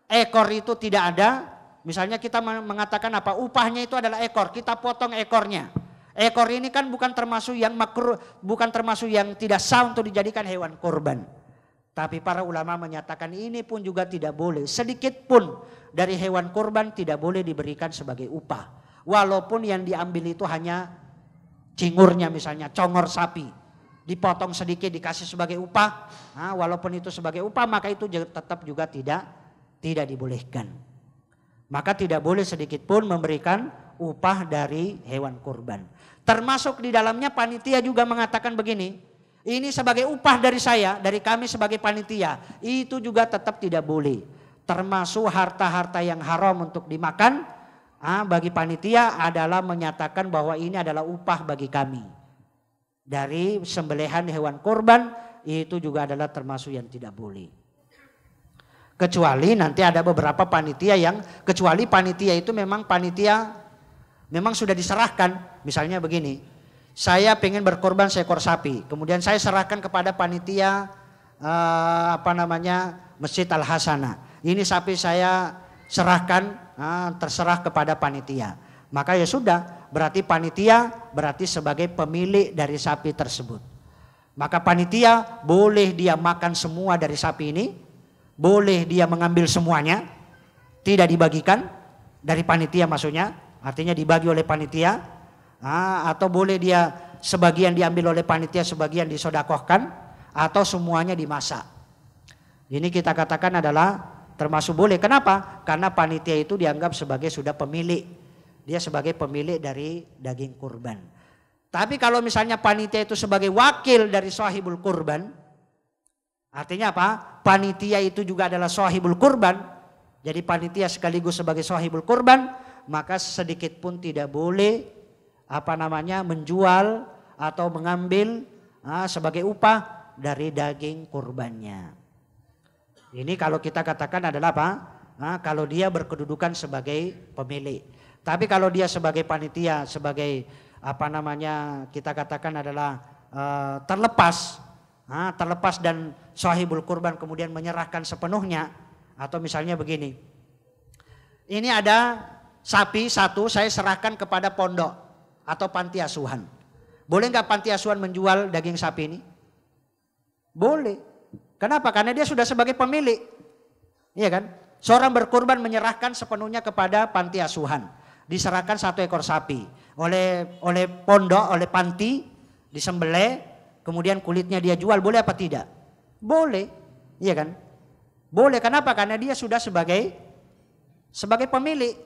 ekor itu tidak ada, misalnya kita mengatakan apa, upahnya itu adalah ekor, kita potong ekornya. Ekor ini kan bukan termasuk yang makruh, bukan termasuk yang tidak sah untuk dijadikan hewan kurban. Tapi para ulama menyatakan ini pun juga tidak boleh. Sedikit pun dari hewan kurban tidak boleh diberikan sebagai upah. Walaupun yang diambil itu hanya cingurnya, misalnya congor sapi, dipotong sedikit dikasih sebagai upah. Nah, walaupun itu sebagai upah, maka itu tetap juga tidak dibolehkan. Maka tidak boleh sedikit pun memberikan upah dari hewan kurban. Termasuk di dalamnya panitia juga mengatakan begini, ini sebagai upah dari saya, dari kami sebagai panitia. Itu juga tetap tidak boleh. Termasuk harta-harta yang haram untuk dimakan, bagi panitia adalah menyatakan bahwa ini adalah upah bagi kami. Dari sembelihan hewan kurban itu juga adalah termasuk yang tidak boleh. Kecuali nanti ada beberapa panitia yang, kecuali panitia itu memang panitia memang sudah diserahkan. Misalnya begini, saya pengen berkorban seekor sapi, kemudian saya serahkan kepada panitia Masjid Al Hasanah. Ini sapi saya serahkan, terserah kepada panitia. Maka ya sudah, berarti panitia berarti sebagai pemilik dari sapi tersebut. Maka panitia boleh dia makan semua dari sapi ini, boleh dia mengambil semuanya, tidak dibagikan dari panitia maksudnya, artinya dibagi oleh panitia. Atau boleh dia sebagian diambil oleh panitia, sebagian disodakohkan, atau semuanya dimasak. Ini kita katakan adalah termasuk boleh. Kenapa? Karena panitia itu dianggap sebagai sudah pemilik. Dia sebagai pemilik dari daging kurban. Tapi kalau misalnya panitia itu sebagai wakil dari sahibul kurban, artinya apa? Panitia itu juga adalah sahibul kurban. Jadi panitia sekaligus sebagai sahibul kurban, maka sedikit pun tidak boleh menjual atau mengambil sebagai upah dari daging kurbannya. Ini kalau kita katakan adalah apa? Kalau dia berkedudukan sebagai pemilik. Tapi kalau dia sebagai panitia, sebagai kita katakan adalah terlepas dan sahibul kurban kemudian menyerahkan sepenuhnya. Atau misalnya begini, ini ada sapi satu saya serahkan kepada pondok atau panti asuhan. Boleh nggak panti asuhan menjual daging sapi ini? Boleh. Kenapa? Karena dia sudah sebagai pemilik. Iya kan? Seorang berkurban menyerahkan sepenuhnya kepada panti asuhan. Diserahkan 1 ekor sapi oleh pondok, oleh panti, disembelih, kemudian kulitnya dia jual. Boleh apa tidak? Boleh. Iya kan? Boleh. Kenapa? Karena dia sudah sebagai pemilik.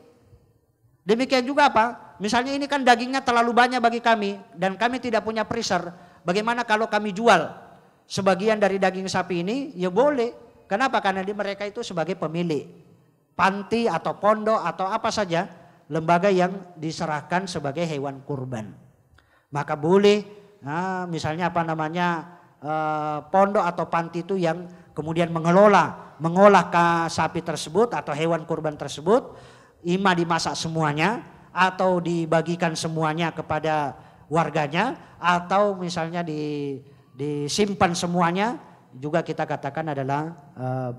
Demikian juga apa? Misalnya ini kan dagingnya terlalu banyak bagi kami dan kami tidak punya freezer. Bagaimana kalau kami jual sebagian dari daging sapi ini? Ya boleh. Kenapa? Karena mereka itu sebagai pemilik panti atau pondok atau apa saja lembaga yang diserahkan sebagai hewan kurban. Maka boleh misalnya pondok atau panti itu yang kemudian mengolah sapi tersebut atau hewan kurban tersebut, ima dimasak semuanya atau dibagikan semuanya kepada warganya, atau misalnya disimpan semuanya, juga kita katakan adalah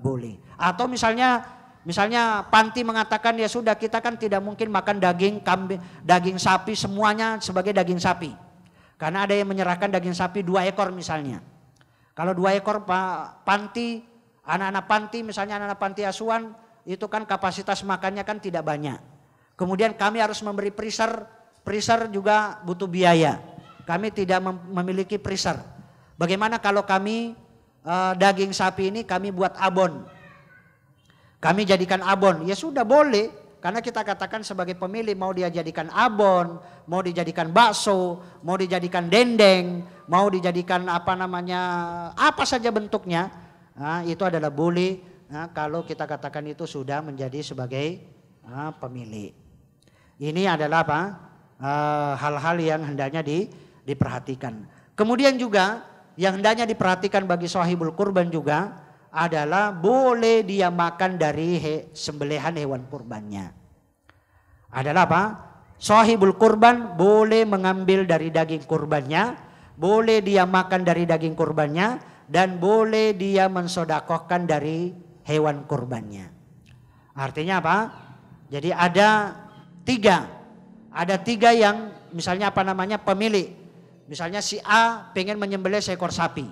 boleh. Atau misalnya panti mengatakan ya sudah, kita kan tidak mungkin makan daging sapi semuanya sebagai daging sapi, karena ada yang menyerahkan daging sapi 2 ekor misalnya. Kalau 2 ekor panti, anak-anak panti misalnya anak-anak panti asuhan itu kan kapasitas makannya kan tidak banyak. Kemudian kami harus memberi freezer juga butuh biaya. Kami tidak memiliki freezer. Bagaimana kalau kami daging sapi ini kami buat abon? Kami jadikan abon, ya sudah boleh. Karena kita katakan sebagai pemilik, mau dia jadikan abon, mau dijadikan bakso, mau dijadikan dendeng, mau dijadikan apa saja bentuknya, itu adalah boleh. Kalau kita katakan itu sudah menjadi sebagai pemilik. Ini adalah hal-hal yang hendaknya diperhatikan. Kemudian juga yang hendaknya diperhatikan bagi sahibul kurban juga adalah boleh dia makan dari sembelihan hewan kurbannya. Adalah apa? Sahibul kurban boleh mengambil dari daging kurbannya boleh dia makan dari daging kurbannya, dan boleh dia mensodakohkan dari hewan kurbannya. Artinya apa? Jadi ada tiga yang misalnya pemilik. Misalnya si A pengen menyembelih seekor sapi.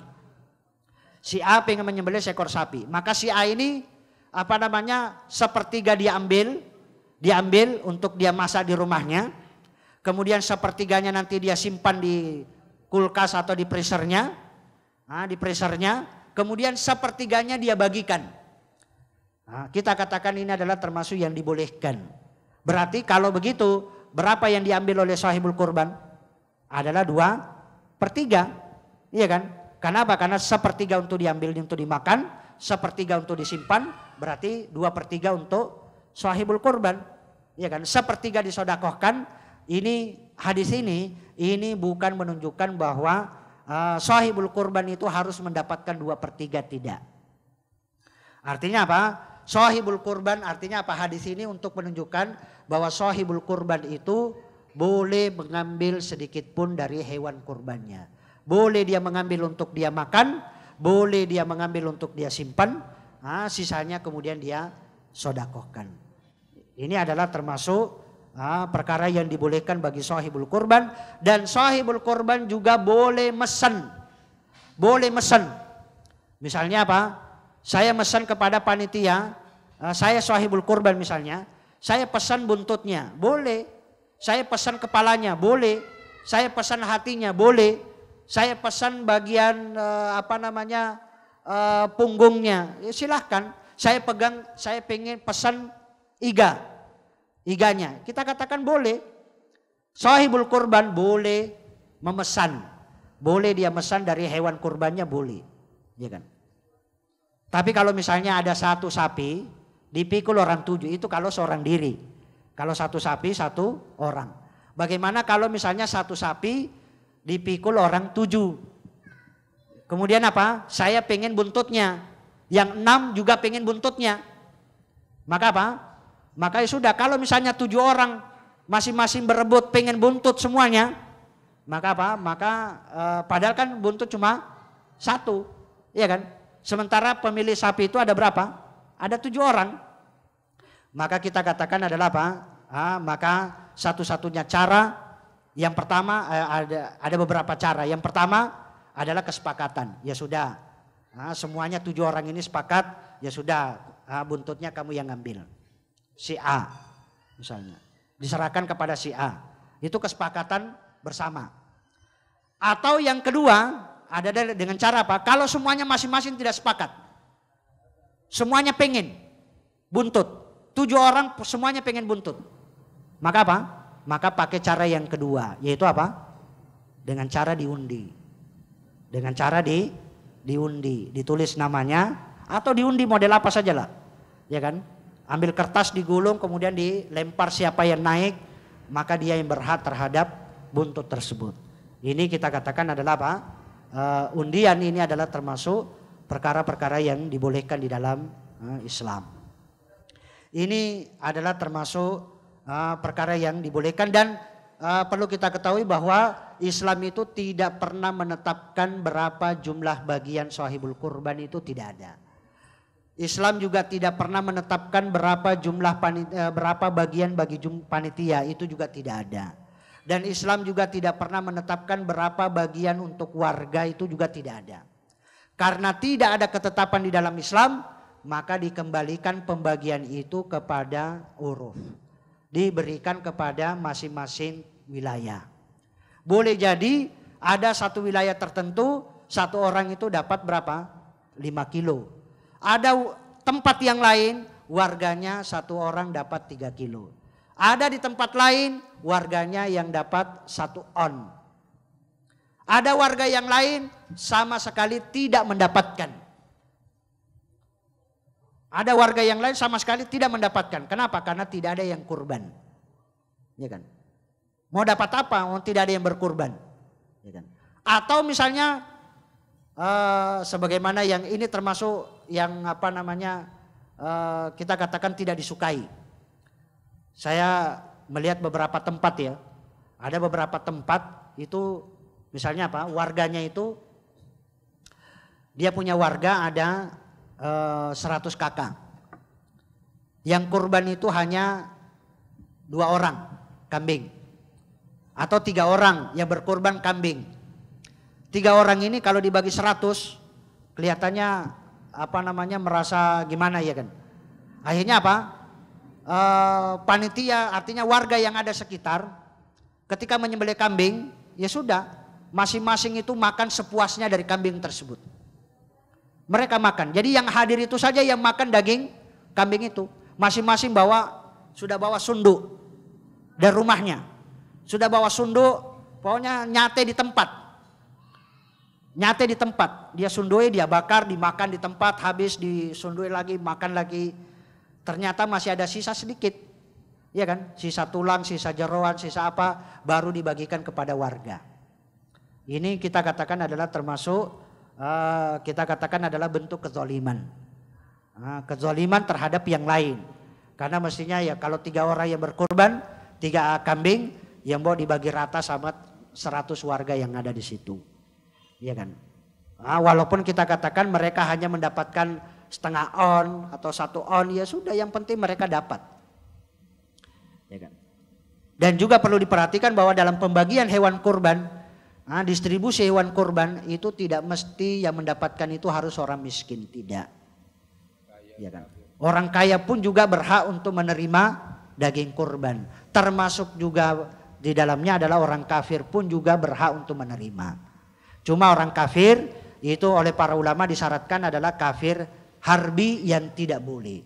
Si A pengen menyembelih seekor sapi. Maka si A ini sepertiga diambil untuk dia masak di rumahnya. Kemudian sepertiganya nanti dia simpan di kulkas atau di freezernya. Kemudian sepertiganya dia bagikan. Kita katakan ini adalah termasuk yang dibolehkan. Berarti kalau begitu, berapa yang diambil oleh sahibul kurban? Adalah 2/3. Iya kan? Kenapa? Karena sepertiga untuk diambil untuk dimakan, sepertiga untuk disimpan, berarti 2/3 untuk sahibul kurban. Iya kan? Sepertiga disodakohkan. Ini hadis ini bukan menunjukkan bahwa sahibul kurban itu harus mendapatkan 2/3, tidak. Artinya apa? Sahibul kurban artinya apa? Hadis ini untuk menunjukkan bahwa sahibul kurban itu boleh mengambil sedikit pun dari hewan kurbannya. Boleh dia mengambil untuk dia makan, boleh dia mengambil untuk dia simpan, sisanya kemudian dia sodakohkan. Ini adalah termasuk perkara yang dibolehkan bagi sahibul kurban. Dan sahibul kurban juga boleh mesen. Misalnya apa? Saya pesan kepada panitia, saya sahibul kurban misalnya, saya pesan buntutnya, boleh. Saya pesan kepalanya, boleh. Saya pesan hatinya, boleh. Saya pesan bagian punggungnya, ya silahkan. Saya pengen pesan iganya. Kita katakan boleh. Sahibul kurban boleh memesan. Boleh dia mesan dari hewan kurbannya, boleh. Ya kan? Tapi kalau misalnya ada satu sapi dipikul orang 7, itu kalau seorang diri. Kalau satu sapi 1 orang. Bagaimana kalau misalnya satu sapi dipikul orang 7? Kemudian apa? Saya pengen buntutnya. Yang 6 juga pengen buntutnya. Maka apa? Maka ya sudah, kalau misalnya 7 orang masing-masing berebut pengen buntut semuanya. Maka apa? Maka padahal kan buntut cuma 1. Iya kan? Sementara pemilik sapi itu ada berapa? Ada 7 orang. Maka kita katakan adalah apa? Maka satu-satunya cara, yang pertama ada beberapa cara. Yang pertama adalah kesepakatan. Ya sudah, semuanya 7 orang ini sepakat. Ya sudah, buntutnya kamu yang ngambil. Si A misalnya. Diserahkan kepada si A. Itu kesepakatan bersama. Atau yang kedua, ada dengan cara apa? Kalau semuanya masing-masing tidak sepakat. Semuanya pengen buntut. 7 orang semuanya pengen buntut. Maka apa? Maka pakai cara yang kedua. Yaitu apa? Dengan cara diundi. Dengan cara diundi. Ditulis namanya. Atau diundi model apa saja lah. Ya kan? Ambil kertas digulung kemudian dilempar, siapa yang naik. Maka dia yang berhak terhadap buntut tersebut. Ini kita katakan adalah apa? Undian ini adalah termasuk perkara-perkara yang dibolehkan di dalam Islam. Ini adalah termasuk perkara yang dibolehkan, dan perlu kita ketahui bahwa Islam itu tidak pernah menetapkan berapa jumlah bagian sahibul kurban, itu tidak ada. Islam juga tidak pernah menetapkan berapa bagian bagi panitia, itu juga tidak ada. Dan Islam juga tidak pernah menetapkan berapa bagian untuk warga, itu juga tidak ada. Karena tidak ada ketetapan di dalam Islam, maka dikembalikan pembagian itu kepada uruf. Diberikan kepada masing-masing wilayah. Boleh jadi ada satu wilayah tertentu, satu orang itu dapat berapa? 5 kilo. Ada tempat yang lain, warganya satu orang dapat 3 kilo. Ada di tempat lain warganya yang dapat 1 on. Ada warga yang lain sama sekali tidak mendapatkan. Ada warga yang lain sama sekali tidak mendapatkan. Kenapa? Karena tidak ada yang kurban. Ya kan? Mau dapat apa? Tidak ada yang berkurban. Ya kan? Atau misalnya sebagaimana yang ini termasuk yang kita katakan tidak disukai. Saya melihat beberapa tempat ya. Ada beberapa tempat itu Misalnya apa? Warganya itu dia punya warga ada 100 kakak. Yang kurban itu hanya 2 orang kambing. Atau 3 orang yang berkurban kambing. 3 orang ini kalau dibagi 100 kelihatannya merasa gimana ya kan. Akhirnya apa? Panitia artinya warga yang ada sekitar ketika menyembelih kambing ya sudah masing-masing itu makan sepuasnya dari kambing tersebut. Mereka makan. Jadi yang hadir itu saja yang makan daging kambing itu. Masing-masing sudah bawa sunduk dari rumahnya. Sudah bawa sunduk, pokoknya nyate di tempat. Nyate di tempat. Dia sundui, dia bakar, dimakan di tempat, habis disundui lagi, makan lagi. Ternyata masih ada sisa sedikit. Ya kan? Sisa tulang, sisa jeroan, sisa apa, baru dibagikan kepada warga. Ini kita katakan adalah termasuk bentuk kezaliman. Kezaliman terhadap yang lain. Karena mestinya ya kalau 3 orang yang berkurban, 3 kambing yang mau dibagi rata sama 100 warga yang ada di situ. Iya kan? Walaupun kita katakan mereka hanya mendapatkan setengah on atau 1 on, ya sudah yang penting mereka dapat. Ya kan? Dan juga perlu diperhatikan bahwa dalam pembagian hewan kurban, distribusi hewan kurban itu tidak mesti yang mendapatkan itu harus orang miskin, tidak. Ya kan? Orang kaya pun juga berhak untuk menerima daging kurban. Termasuk juga di dalamnya adalah orang kafir pun juga berhak untuk menerima. Cuma orang kafir itu oleh para ulama disyaratkan adalah kafir harbi yang tidak boleh.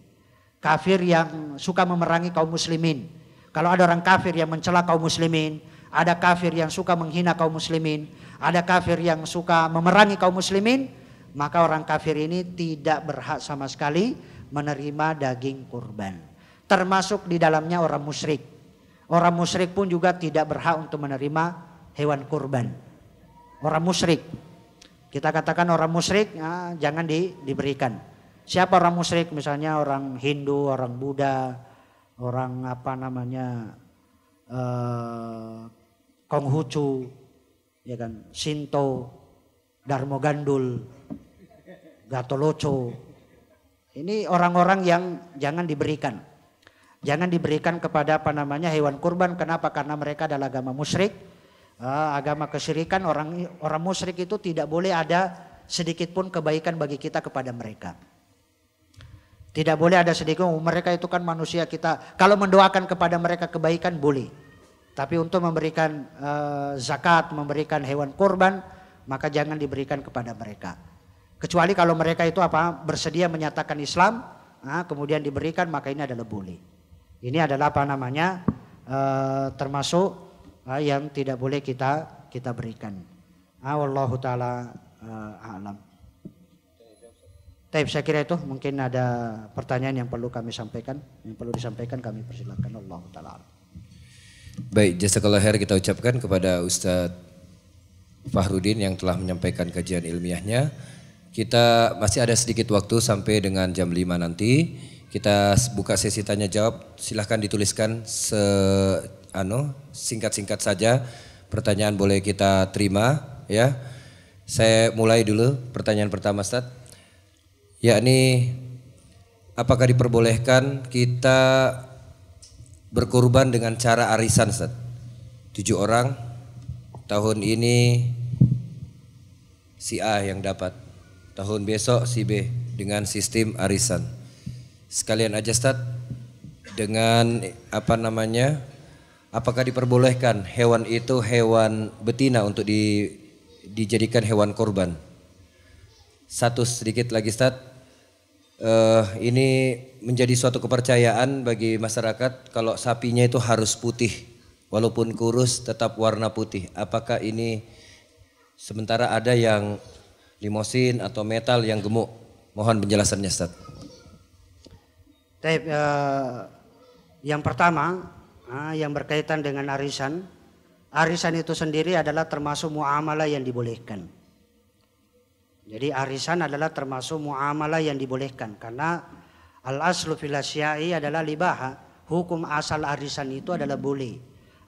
Kafir yang suka memerangi kaum muslimin. Kalau ada orang kafir yang mencela kaum muslimin, ada kafir yang suka menghina kaum muslimin, ada kafir yang suka memerangi kaum muslimin, maka orang kafir ini tidak berhak sama sekali menerima daging kurban. Termasuk di dalamnya orang musyrik. Orang musyrik pun juga tidak berhak untuk menerima hewan kurban. Orang musyrik. Kita katakan orang musyrik jangan diberikan. Siapa orang musyrik? Misalnya orang Hindu, orang Buddha, orang Konghucu, ya kan, Shinto, Dharma Gandul, Gatoloco. Ini orang-orang yang jangan diberikan. Jangan diberikan kepada hewan kurban. Kenapa? Karena mereka adalah agama musyrik, agama kesyirikan. Orang musyrik itu tidak boleh ada sedikit pun kebaikan bagi kita kepada mereka. Tidak boleh ada sedikit. Mereka itu kan manusia kita. Kalau mendoakan kepada mereka kebaikan boleh. Tapi untuk memberikan zakat, memberikan hewan kurban, maka jangan diberikan kepada mereka. Kecuali kalau mereka itu bersedia menyatakan Islam, kemudian diberikan, maka ini adalah boleh. Ini adalah termasuk yang tidak boleh kita berikan. Wallahu taala a'lam. Saya kira itu mungkin ada pertanyaan yang perlu kami sampaikan, yang perlu disampaikan kami persilakan. Allahu taala. Baik, jazakallah khair kita ucapkan kepada Ustadz Fahrudin yang telah menyampaikan kajian ilmiahnya. Kita masih ada sedikit waktu sampai dengan jam 5 nanti. Kita buka sesi tanya jawab. Silahkan dituliskan singkat-singkat saja. Pertanyaan boleh kita terima ya. Saya mulai dulu pertanyaan pertama Ustadz. Yakni apakah diperbolehkan kita berkurban dengan cara arisan Ustaz? 7 orang, tahun ini si A yang dapat, tahun besok si B, dengan sistem arisan. Sekalian aja Ustaz, dengan apakah diperbolehkan hewan itu hewan betina untuk dijadikan hewan kurban? Satu sedikit lagi Ustaz. Ini menjadi suatu kepercayaan bagi masyarakat kalau sapinya itu harus putih, walaupun kurus tetap warna putih. Apakah ini sementara ada yang limosin atau metal yang gemuk? Mohon penjelasannya Ustaz. Yang pertama yang berkaitan dengan arisan. Arisan itu sendiri adalah termasuk muamalah yang dibolehkan. Jadi arisan adalah termasuk muamalah yang dibolehkan karena al-aslu fil asya'i adalah libaha. Hukum asal arisan itu adalah boleh.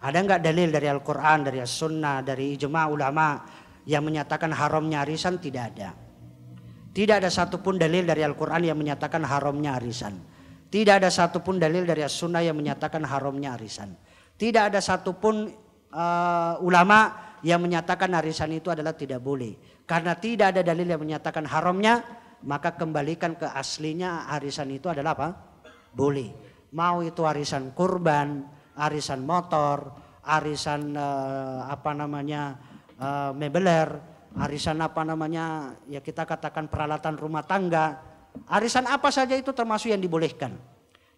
Ada nggak dalil dari Al-Quran, dari As-Sunnah, dari ijma' ulama yang menyatakan haramnya arisan? Tidak ada. Tidak ada satupun dalil dari Al-Quran yang menyatakan haramnya arisan. Tidak ada satupun dalil dari As-Sunnah yang menyatakan haramnya arisan. Tidak ada satupun ulama yang menyatakan arisan itu adalah tidak boleh. Karena tidak ada dalil yang menyatakan haramnya, maka kembalikan ke aslinya, arisan itu adalah apa? Boleh. Mau itu arisan kurban, arisan motor, arisan mebeler, arisan ya kita katakan peralatan rumah tangga. Arisan apa saja itu termasuk yang dibolehkan.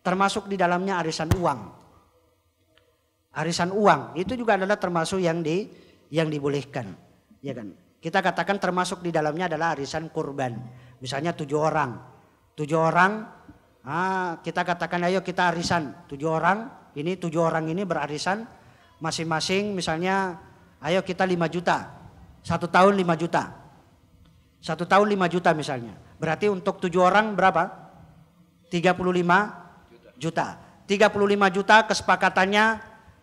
Termasuk di dalamnya arisan uang. Arisan uang itu juga adalah termasuk yang dibolehkan. Ya kan? Kita katakan termasuk di dalamnya adalah arisan kurban. Misalnya 7 orang. 7 orang, kita katakan ayo kita arisan 7 orang. Ini 7 orang ini berarisan masing-masing misalnya ayo kita 5 juta. 1 tahun 5 juta. 1 tahun 5 juta misalnya. Berarti untuk 7 orang berapa? 35 juta. 35 juta kesepakatannya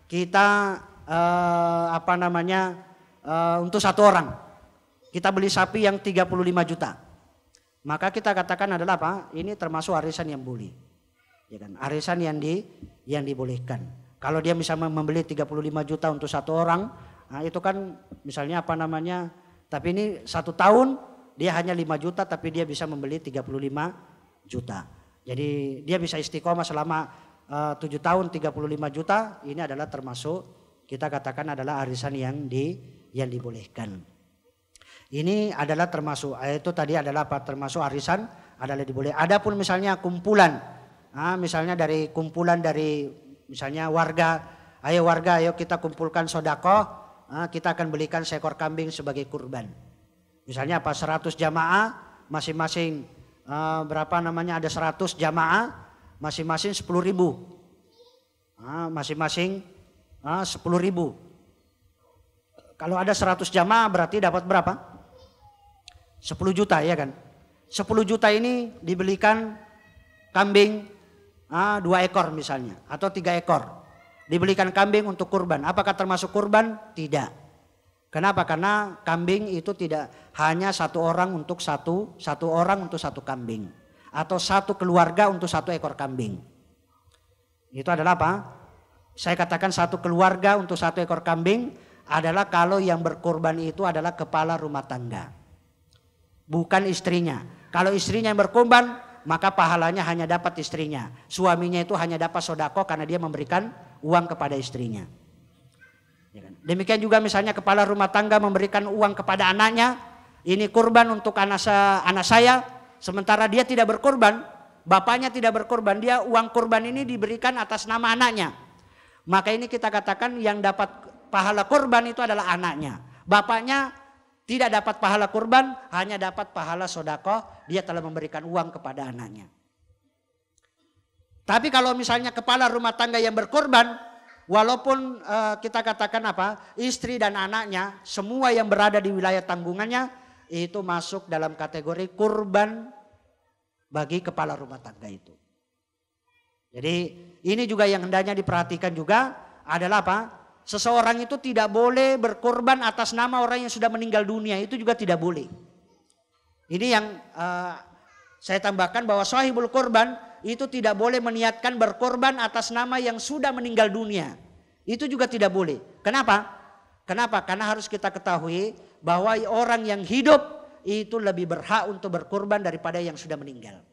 kita untuk 1 orang. Kita beli sapi yang 35 juta. Maka kita katakan adalah apa? Ini termasuk arisan yang boleh. Ya kan? Arisan yang dibolehkan. Kalau dia bisa membeli 35 juta untuk 1 orang, nah itu kan misalnya tapi ini 1 tahun dia hanya 5 juta tapi dia bisa membeli 35 juta. Jadi dia bisa istiqomah selama 7 tahun 35 juta, ini adalah termasuk kita katakan adalah arisan yang dibolehkan. Ini adalah termasuk, itu tadi adalah apa? Termasuk arisan adalah diboleh. Adapun misalnya kumpulan, misalnya dari kumpulan dari misalnya warga, ayo kita kumpulkan sedekah, kita akan belikan seekor kambing sebagai kurban. Misalnya 100 jamaah, masing-masing ada 100 jamaah, masing-masing 10.000. Masing-masing 10.000. Kalau ada 100 jamaah berarti dapat berapa? 10 juta ya kan. 10 juta ini dibelikan kambing 2 ekor misalnya atau 3 ekor. Dibelikan kambing untuk kurban. Apakah termasuk kurban? Tidak. Kenapa? Karena kambing itu tidak hanya 1 orang untuk satu orang untuk 1 kambing. Atau 1 keluarga untuk 1 ekor kambing. Itu adalah apa? Saya katakan 1 keluarga untuk 1 ekor kambing adalah kalau yang berkurban itu adalah kepala rumah tangga. Bukan istrinya. Kalau istrinya yang berkurban, maka pahalanya hanya dapat istrinya. Suaminya itu hanya dapat sedekah karena dia memberikan uang kepada istrinya. Demikian juga misalnya kepala rumah tangga memberikan uang kepada anaknya. Ini kurban untuk anak saya. Sementara dia tidak berkurban. Bapaknya tidak berkurban. Dia uang kurban ini diberikan atas nama anaknya. Maka ini kita katakan yang dapat pahala kurban itu adalah anaknya. Bapaknya tidak dapat pahala kurban, hanya dapat pahala sedekah, dia telah memberikan uang kepada anaknya. Tapi kalau misalnya kepala rumah tangga yang berkurban, walaupun kita katakan istri dan anaknya, semua yang berada di wilayah tanggungannya, itu masuk dalam kategori kurban bagi kepala rumah tangga itu. Jadi ini juga yang hendaknya diperhatikan juga adalah apa? Seseorang itu tidak boleh berkorban atas nama orang yang sudah meninggal dunia, itu juga tidak boleh. Ini yang saya tambahkan bahwa sahibul korban itu tidak boleh meniatkan berkorban atas nama yang sudah meninggal dunia. Itu juga tidak boleh. Kenapa? Karena harus kita ketahui bahwa orang yang hidup itu lebih berhak untuk berkorban daripada yang sudah meninggal.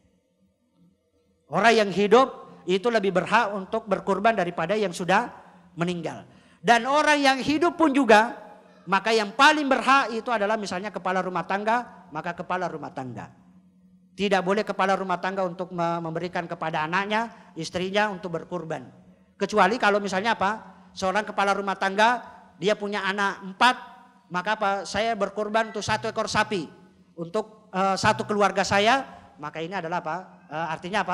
Orang yang hidup itu lebih berhak untuk berkorban daripada yang sudah meninggal. Dan orang yang hidup pun juga, maka yang paling berhak itu adalah misalnya kepala rumah tangga, maka kepala rumah tangga. Tidak boleh kepala rumah tangga untuk memberikan kepada anaknya, istrinya untuk berkurban. Kecuali kalau misalnya seorang kepala rumah tangga, dia punya anak 4, maka saya berkurban untuk 1 ekor sapi. Untuk 1 keluarga saya, maka ini adalah artinya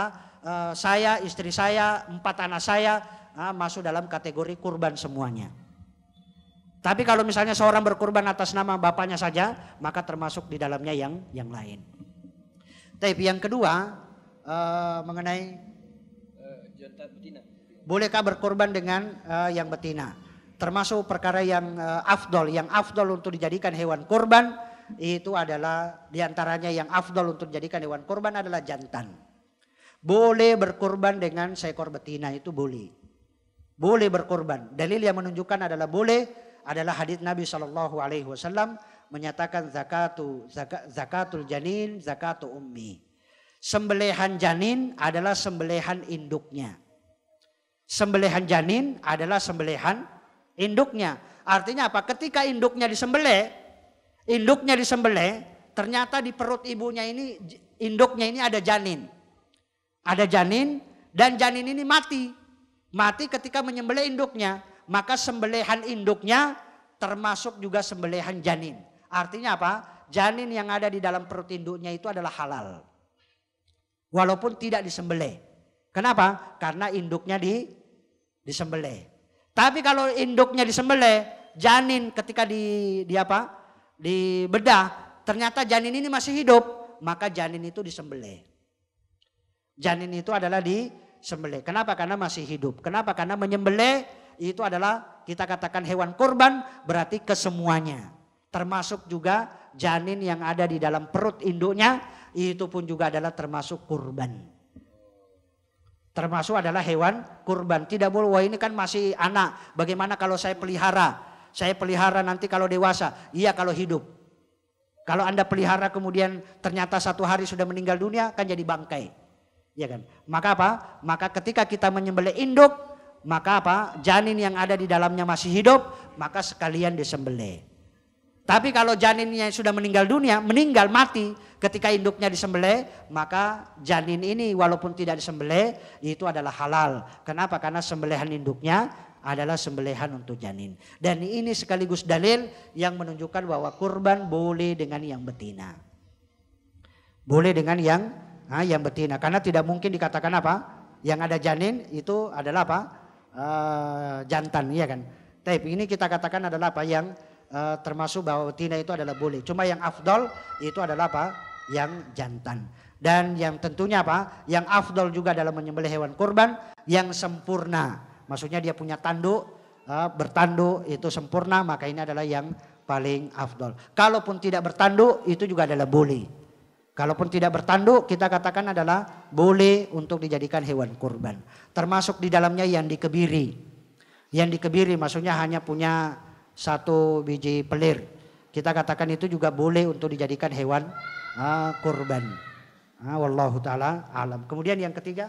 saya, istri saya, 4 anak saya, masuk dalam kategori kurban semuanya. Tapi kalau misalnya seorang berkurban atas nama bapaknya saja, maka termasuk di dalamnya yang lain. Tapi yang kedua mengenai bolehkah berkorban dengan yang betina? termasuk perkara yang yang afdol untuk dijadikan hewan kurban itu adalah diantaranya yang afdol untuk dijadikan hewan kurban adalah jantan. Boleh berkurban dengan seekor betina, itu boleh. Boleh berkurban. Dalil yang menunjukkan adalah boleh adalah hadits Nabi SAW menyatakan zakatul janin zakatu ummi. Sembelihan janin adalah sembelihan induknya. Sembelihan janin adalah sembelihan induknya. Artinya apa? Ketika induknya disembelih, ternyata di perut ibunya ini, induknya ini ada janin. Ada janin dan janin ini mati. Mati ketika menyembelih induknya. Maka sembelihan induknya termasuk juga sembelihan janin. Artinya apa? Janin yang ada di dalam perut induknya itu adalah halal. Walaupun tidak disembelih. Kenapa? Karena induknya disembelih. Tapi kalau induknya disembelih, janin ketika dibedah, ternyata janin ini masih hidup, maka janin itu disembelih. Janin itu adalah disembelih. Kenapa? Karena masih hidup. Kenapa? Karena menyembelih itu adalah kita katakan hewan kurban, berarti kesemuanya. Termasuk juga janin yang ada di dalam perut induknya, itu pun juga adalah termasuk kurban. Termasuk adalah hewan kurban. Tidak boleh, wah ini kan masih anak. Bagaimana kalau saya pelihara? Saya pelihara nanti kalau dewasa. Iya kalau hidup. Kalau Anda pelihara kemudian ternyata satu hari sudah meninggal dunia, kan jadi bangkai. Ya kan? Maka apa? Maka ketika kita menyembelih induk, maka apa? Janin yang ada di dalamnya masih hidup, maka sekalian disembelih. Tapi kalau janinnya sudah meninggal dunia, meninggal mati ketika induknya disembelih, maka janin ini walaupun tidak disembelih itu adalah halal. Kenapa? Karena sembelihan induknya adalah sembelihan untuk janin. Dan ini sekaligus dalil yang menunjukkan bahwa kurban boleh dengan yang betina. Boleh dengan yang betina. Karena tidak mungkin dikatakan apa? Yang ada janin itu adalah apa? Jantan, iya kan? Tapi ini kita katakan adalah apa? Yang termasuk bahwa betina itu adalah boleh. Cuma yang afdol itu adalah apa? Yang jantan. Dan yang tentunya apa? Yang afdol juga dalam menyembelih hewan kurban yang sempurna. Maksudnya dia punya tanduk, bertanduk itu sempurna, maka ini adalah yang paling afdol. Kalaupun tidak bertanduk itu juga adalah boleh. Kalaupun tidak bertanduk kita katakan adalah boleh untuk dijadikan hewan kurban. Termasuk di dalamnya yang dikebiri. Yang dikebiri maksudnya hanya punya satu biji pelir. Kita katakan itu juga boleh untuk dijadikan hewan kurban. Wallahu ta'ala alam. Kemudian yang ketiga.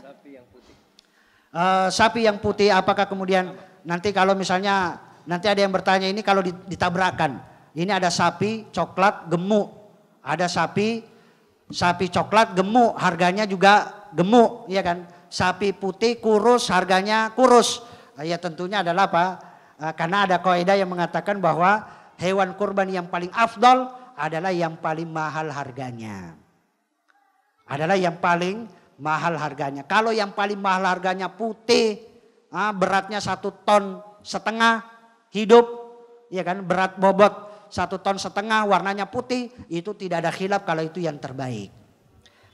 Sapi yang putih apakah kemudian nanti kalau misalnya nanti ada yang bertanya ini kalau ditabrakan. Ini ada sapi coklat gemuk. Ada sapi coklat gemuk harganya juga gemuk. Ya kan. Sapi putih kurus harganya kurus. Ya tentunya adalah apa? Karena ada kaidah yang mengatakan bahwa hewan kurban yang paling afdol adalah yang paling mahal harganya. Adalah yang paling mahal harganya. Kalau yang paling mahal harganya putih, beratnya 1,5 ton hidup, ya kan, berat bobot 1,5 ton warnanya putih, itu tidak ada khilaf kalau itu yang terbaik.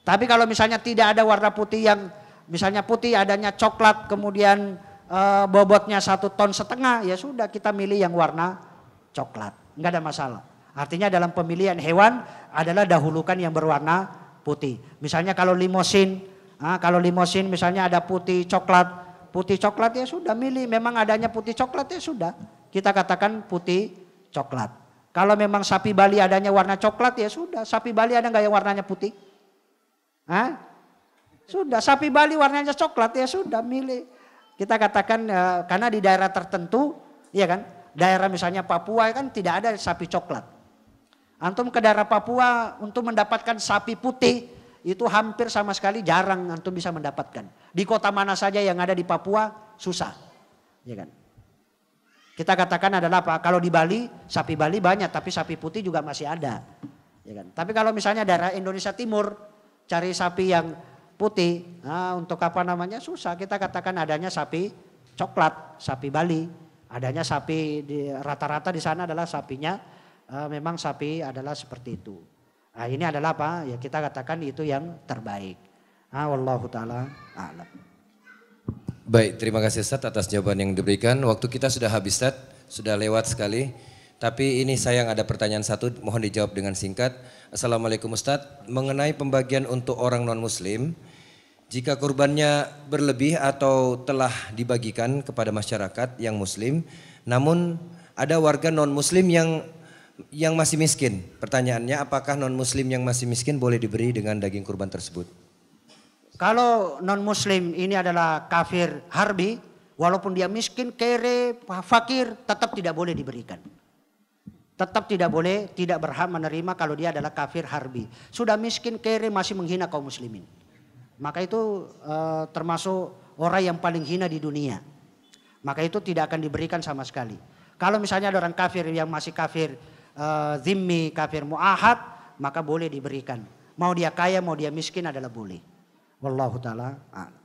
Tapi kalau misalnya tidak ada warna putih yang misalnya putih adanya coklat kemudian bobotnya 1,5 ton, ya sudah kita milih yang warna coklat, nggak ada masalah. Artinya dalam pemilihan hewan adalah dahulukan yang berwarna putih. Misalnya kalau limosin misalnya ada putih coklat ya sudah milih. Memang adanya putih coklat ya sudah kita katakan putih coklat. Kalau memang sapi Bali adanya warna coklat ya sudah. Sapi Bali ada nggak yang warnanya putih? Sudah sapi Bali warnanya coklat ya sudah milih. Kita katakan karena di daerah tertentu, ya kan, daerah misalnya Papua kan tidak ada sapi coklat. Antum ke daerah Papua untuk mendapatkan sapi putih itu hampir sama sekali jarang antum bisa mendapatkan. Di kota mana saja yang ada di Papua susah, ya kan. Kita katakan adalah apa? Kalau di Bali sapi Bali banyak, tapi sapi putih juga masih ada, ya kan. Tapi kalau misalnya daerah Indonesia Timur cari sapi yang putih, untuk apa namanya susah. Kita katakan adanya sapi coklat, sapi Bali, adanya sapi rata-rata di sana adalah sapinya memang sapi adalah seperti itu. Nah, ini adalah apa? Ya kita katakan itu yang terbaik. Wallahu taala a'lam. Baik, terima kasih Ustaz atas jawaban yang diberikan. Waktu kita sudah habis Ustaz. sudah lewat sekali. Tapi ini sayang ada pertanyaan satu, mohon dijawab dengan singkat. Assalamualaikum Ustadz, mengenai pembagian untuk orang non-muslim, jika kurbannya berlebih atau telah dibagikan kepada masyarakat yang muslim, namun ada warga non-muslim yang masih miskin. Pertanyaannya, apakah non-muslim yang masih miskin boleh diberi dengan daging kurban tersebut? Kalau non-muslim ini adalah kafir harbi, walaupun dia miskin, kere, fakir, tetap tidak boleh diberikan. Tetap tidak boleh, tidak berhak menerima kalau dia adalah kafir harbi. Sudah miskin, kere, masih menghina kaum muslimin. Maka itu termasuk orang yang paling hina di dunia. Maka itu tidak akan diberikan sama sekali. Kalau misalnya ada orang kafir yang masih kafir zimmi, kafir mu'ahad, maka boleh diberikan. Mau dia kaya, mau dia miskin adalah boleh. Wallahu ta'ala a'lam.